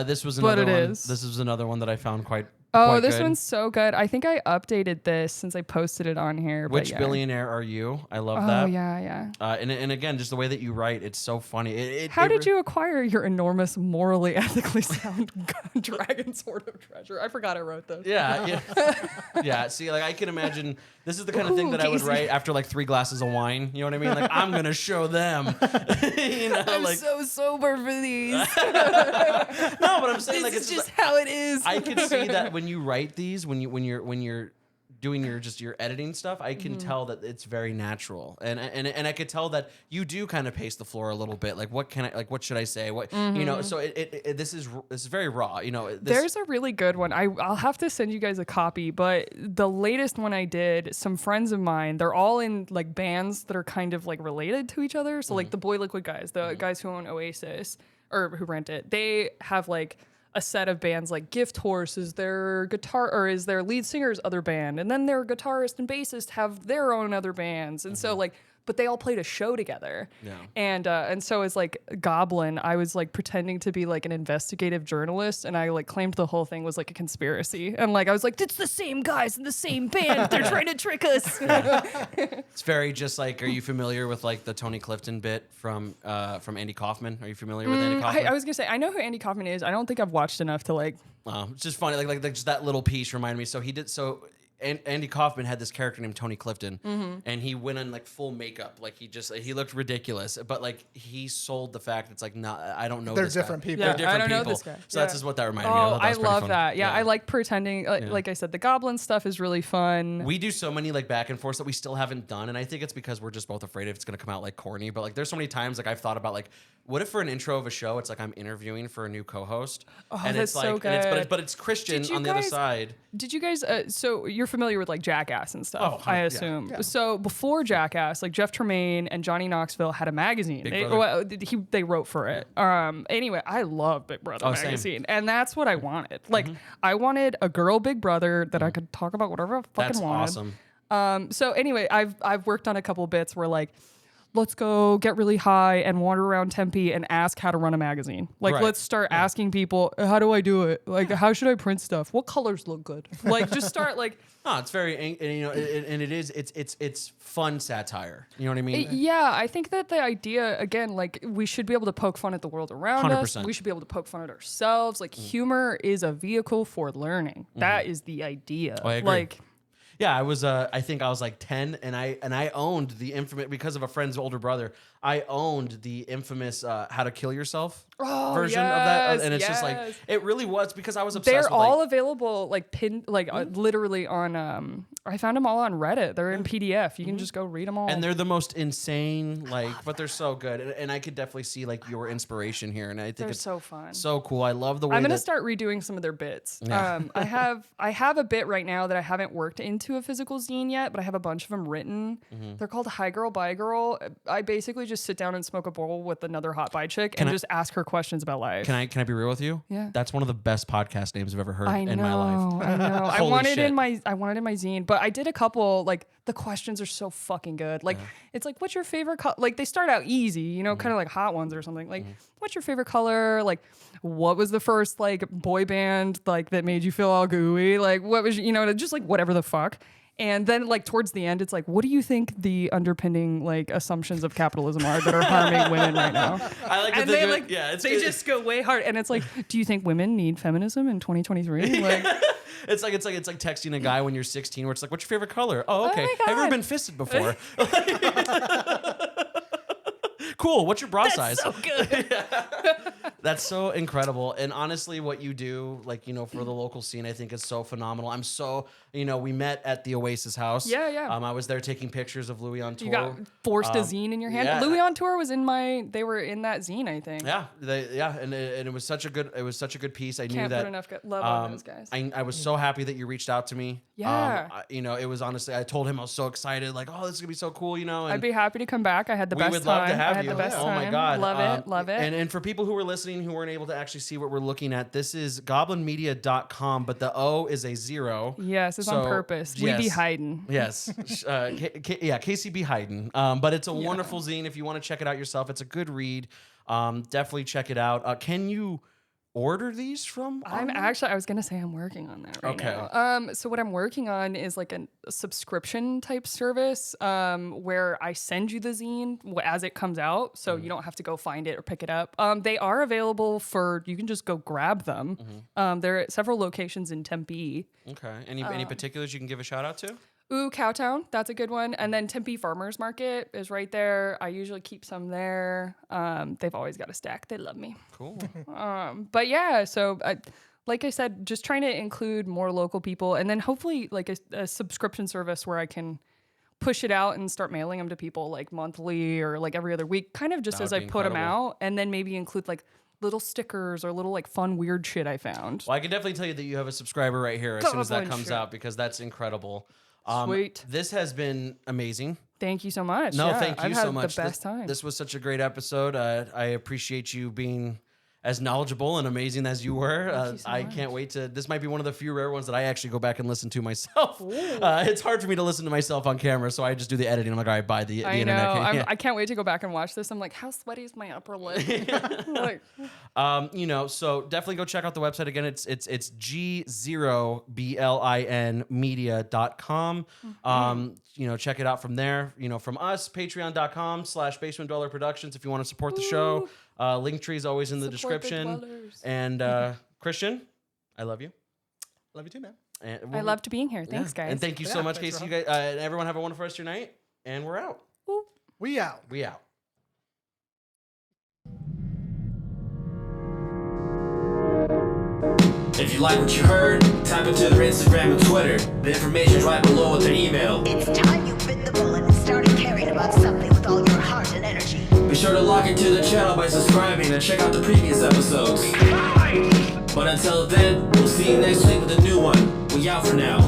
This was But another it one. is. This was another one that I found quite. Oh, quite this good. one's so good. I think I updated this since I posted it on here. but Which yeah. billionaire are you? I love Oh that. yeah. And again, just the way that you write, it's so funny. How did you acquire your enormous, morally, ethically sound dragon sword of treasure? I forgot I wrote this. Yeah. Yeah. See, like I can imagine this is the kind of thing Ooh, that I would Kacey. write after like 3 glasses of wine. You know what I mean? Like I'm gonna show them. You know, I'm like so sober for these. no, but I'm saying like This it's is just like, how it is. I can see that when you write these, when you're doing your editing stuff, I can tell that it's very natural, and I could tell that you do kind of pace the floor a little bit. Like what should I say? What you know? So this is very raw. You know, There's a really good one. I'll have to send you guys a copy, but the latest one I did, some friends of mine, they're all in like bands that are kind of like related to each other. So like the Boy Liquid guys, the guys who own Oasis or who rent it, they have like a set of bands. Like Gift Horse is their guitar or is their lead singer's other band, and then their guitarist and bassist have their own other bands, and so like, but they all played a show together. Yeah. And so as like Goblin, I was like pretending to be like an investigative journalist, and I like claimed the whole thing was like a conspiracy, and like I was like, it's the same guys in the same band, they're trying to trick us. It's very just like. Are you familiar with like the Tony Clifton bit from Andy Kaufman? Are you familiar with Andy Kaufman? I was gonna say I know who Andy Kaufman is. I don't think I've watched enough to like. It's just funny, like just that little piece reminded me. So he did so. Andy Kaufman had this character named Tony Clifton, and he went in like full makeup, like he looked ridiculous, but like he sold the fact it's like I don't know. They're this different guy. people. They're different I don't know people. this guy. So that's just what that reminded me Oh, of. I love fun. that. Yeah, I like pretending. Like I said, the Goblin stuff is really fun. We do so many like back and forth that we still haven't done, and I think it's because we're just both afraid if it's gonna come out like corny. But like, there's so many times like I've thought about like, what if for an intro of a show, it's like I'm interviewing for a new co-host, and that's it's like, so good. but it's Christian Did you on the other guys- side. Did you guys? So you're familiar with like Jackass and stuff, Oh, I yeah. assume. Yeah. So before Jackass, like Jeff Tremaine and Johnny Knoxville had a magazine. Big They, Brother. well, they wrote for it. Anyway, I love Big Brother Oh, same. magazine, and that's what I wanted. Like I wanted a girl Big Brother that I could talk about whatever I fucking That's wanted. awesome. So anyway, I've worked on a couple bits where like, let's go get really high and wander around Tempe and ask how to run a magazine. Like, Right. let's start asking people, how do I do it? Like, how should I print stuff? What colors look good? Like, just start like, No, it's very, and, you know, and it's fun satire. You know what I mean? yeah, I think that the idea, again, like, we should be able to poke fun at the world around us. 100%. We should be able to poke fun at ourselves. Like, humor is a vehicle for learning. That is the idea. I agree. Like, Yeah, I was. I think I was like 10, and I owned the infamous because of a friend's older brother. I owned the infamous "How to Kill Yourself" version of that, and it's just like yes. it really was because I was obsessed. they're with, all like, available, like pinned, like literally on. I found them all on Reddit. They're in PDF. You can just go read them all. and they're the most insane, like, but they're so good, and I could definitely see like your inspiration here, and I think They're it's so fun. so cool. I love the way I'm gonna that start redoing some of their bits. Yeah. I have a bit right now that I haven't worked into a physical zine yet, but I have a bunch of them written. Mm-hmm. They're called Hi Girl, Bye Girl. I basically just sit down and smoke a bowl with another hot bi chick and just ask her questions about life. Can I be real with you? Yeah. That's one of the best podcast names I've ever heard I know, in my life. I know. I Holy wanted shit. in my zine, but I did a couple. Like the questions are so fucking good. Like it's like, what's your favorite color? Like they start out easy, you know, kind of like hot ones or something. Like, what's your favorite color? Like, what was the first like boy band like that made you feel all gooey? Like, what was just like whatever the fuck. And then, like, towards the end, it's like, what do you think the underpinning, like, assumptions of capitalism are that are harming women right now? I like to And think they, of it. like, Yeah, it's they just go way hard. And it's like, do you think women need feminism in 2023? Like, It's like texting a guy when you're 16, where it's like, "What's your favorite color?" Oh, okay. my Have you ever God. been fisted before? Cool. What's your bra size? so good. That's so incredible. And honestly, what you do, like, you know, for the local scene, I think is so phenomenal. I'm so, you know, we met at the Oasis house. Yeah, yeah. I was there taking pictures of Louis on tour. You got forced a zine in your hand. yeah. Louis on tour was they were in that zine, I think. Yeah, and it was such a good piece. I knew Can't that. put enough love on those guys. I was so happy that you reached out to me. Yeah. You know, it was honestly, I told him I was so excited, like, oh, this is gonna be so cool, you know. And I'd be happy to come back. I had the we best would time. love to have I had you. the best Oh time. my god, Love it. And for people who were listening who weren't able to actually see what we're looking at, this is goblinmedia.com, but the O is a 0. Yes, it's on purpose. We be yes. hiding. Yes. Kacey be hiding. But it's a wonderful zine. If you want to check it out yourself, it's a good read. Definitely check it out. Can you order these from? I was gonna say I'm working on that right now. So what I'm working on is like a subscription type service where I send you the zine as it comes out, so you don't have to go find it or pick it up. They are available you can just go grab them. They're at several locations in Tempe. Okay. Any particulars you can give a shout out to? Ooh, Cowtown, that's a good one. And then Tempe Farmers Market is right there. I usually keep some there. They've always got a stack. They love me. Cool. But yeah, so like I said, just trying to include more local people, and then hopefully like a subscription service where I can push it out and start mailing them to people like monthly or like every other week, kind of just That as would I be put them incredible. out, and then maybe include like little stickers or little like fun weird shit I found. Well, I can definitely tell you that you have a subscriber right here as soon as that Goblin comes shit. out, because that's incredible. Sweet. This has been amazing. Thank you so much. No, Yeah, thank you I've so had much. The best time. This was such a great episode. I appreciate you being as knowledgeable and amazing as you were. Thank you so I much. can't wait to. This might be one of the few rare ones that I actually go back and listen to myself. It's hard for me to listen to myself on camera, so I just do the editing. I'm like, all right, buy the I internet. know. Yeah. I can't wait to go back and watch this. I'm like, how sweaty is my upper lip? Like, You know, so definitely go check out the website again. It's G0BLIN media.com. You know, check it out from there. You know, from us, patreon.com/Basement Dweller Productions if you want to support the show. Linktree is always in the Support the description. dwellers. And Christian, I love you. Love you too, man. And I loved being here. Thanks, yeah. guys. And thank you so Yeah, much, thanks Kacey. for You guys, and everyone have a wonderful rest of your night. And we're out. We out. We out. If you like what you heard, type it to their Instagram and Twitter. The information's right below with their email. It's time you bit the bullet and started caring about something with all your heart and energy. Be sure to log into the channel by subscribing and check out the previous episodes. But until then, we'll see you next week with a new one. We out for now.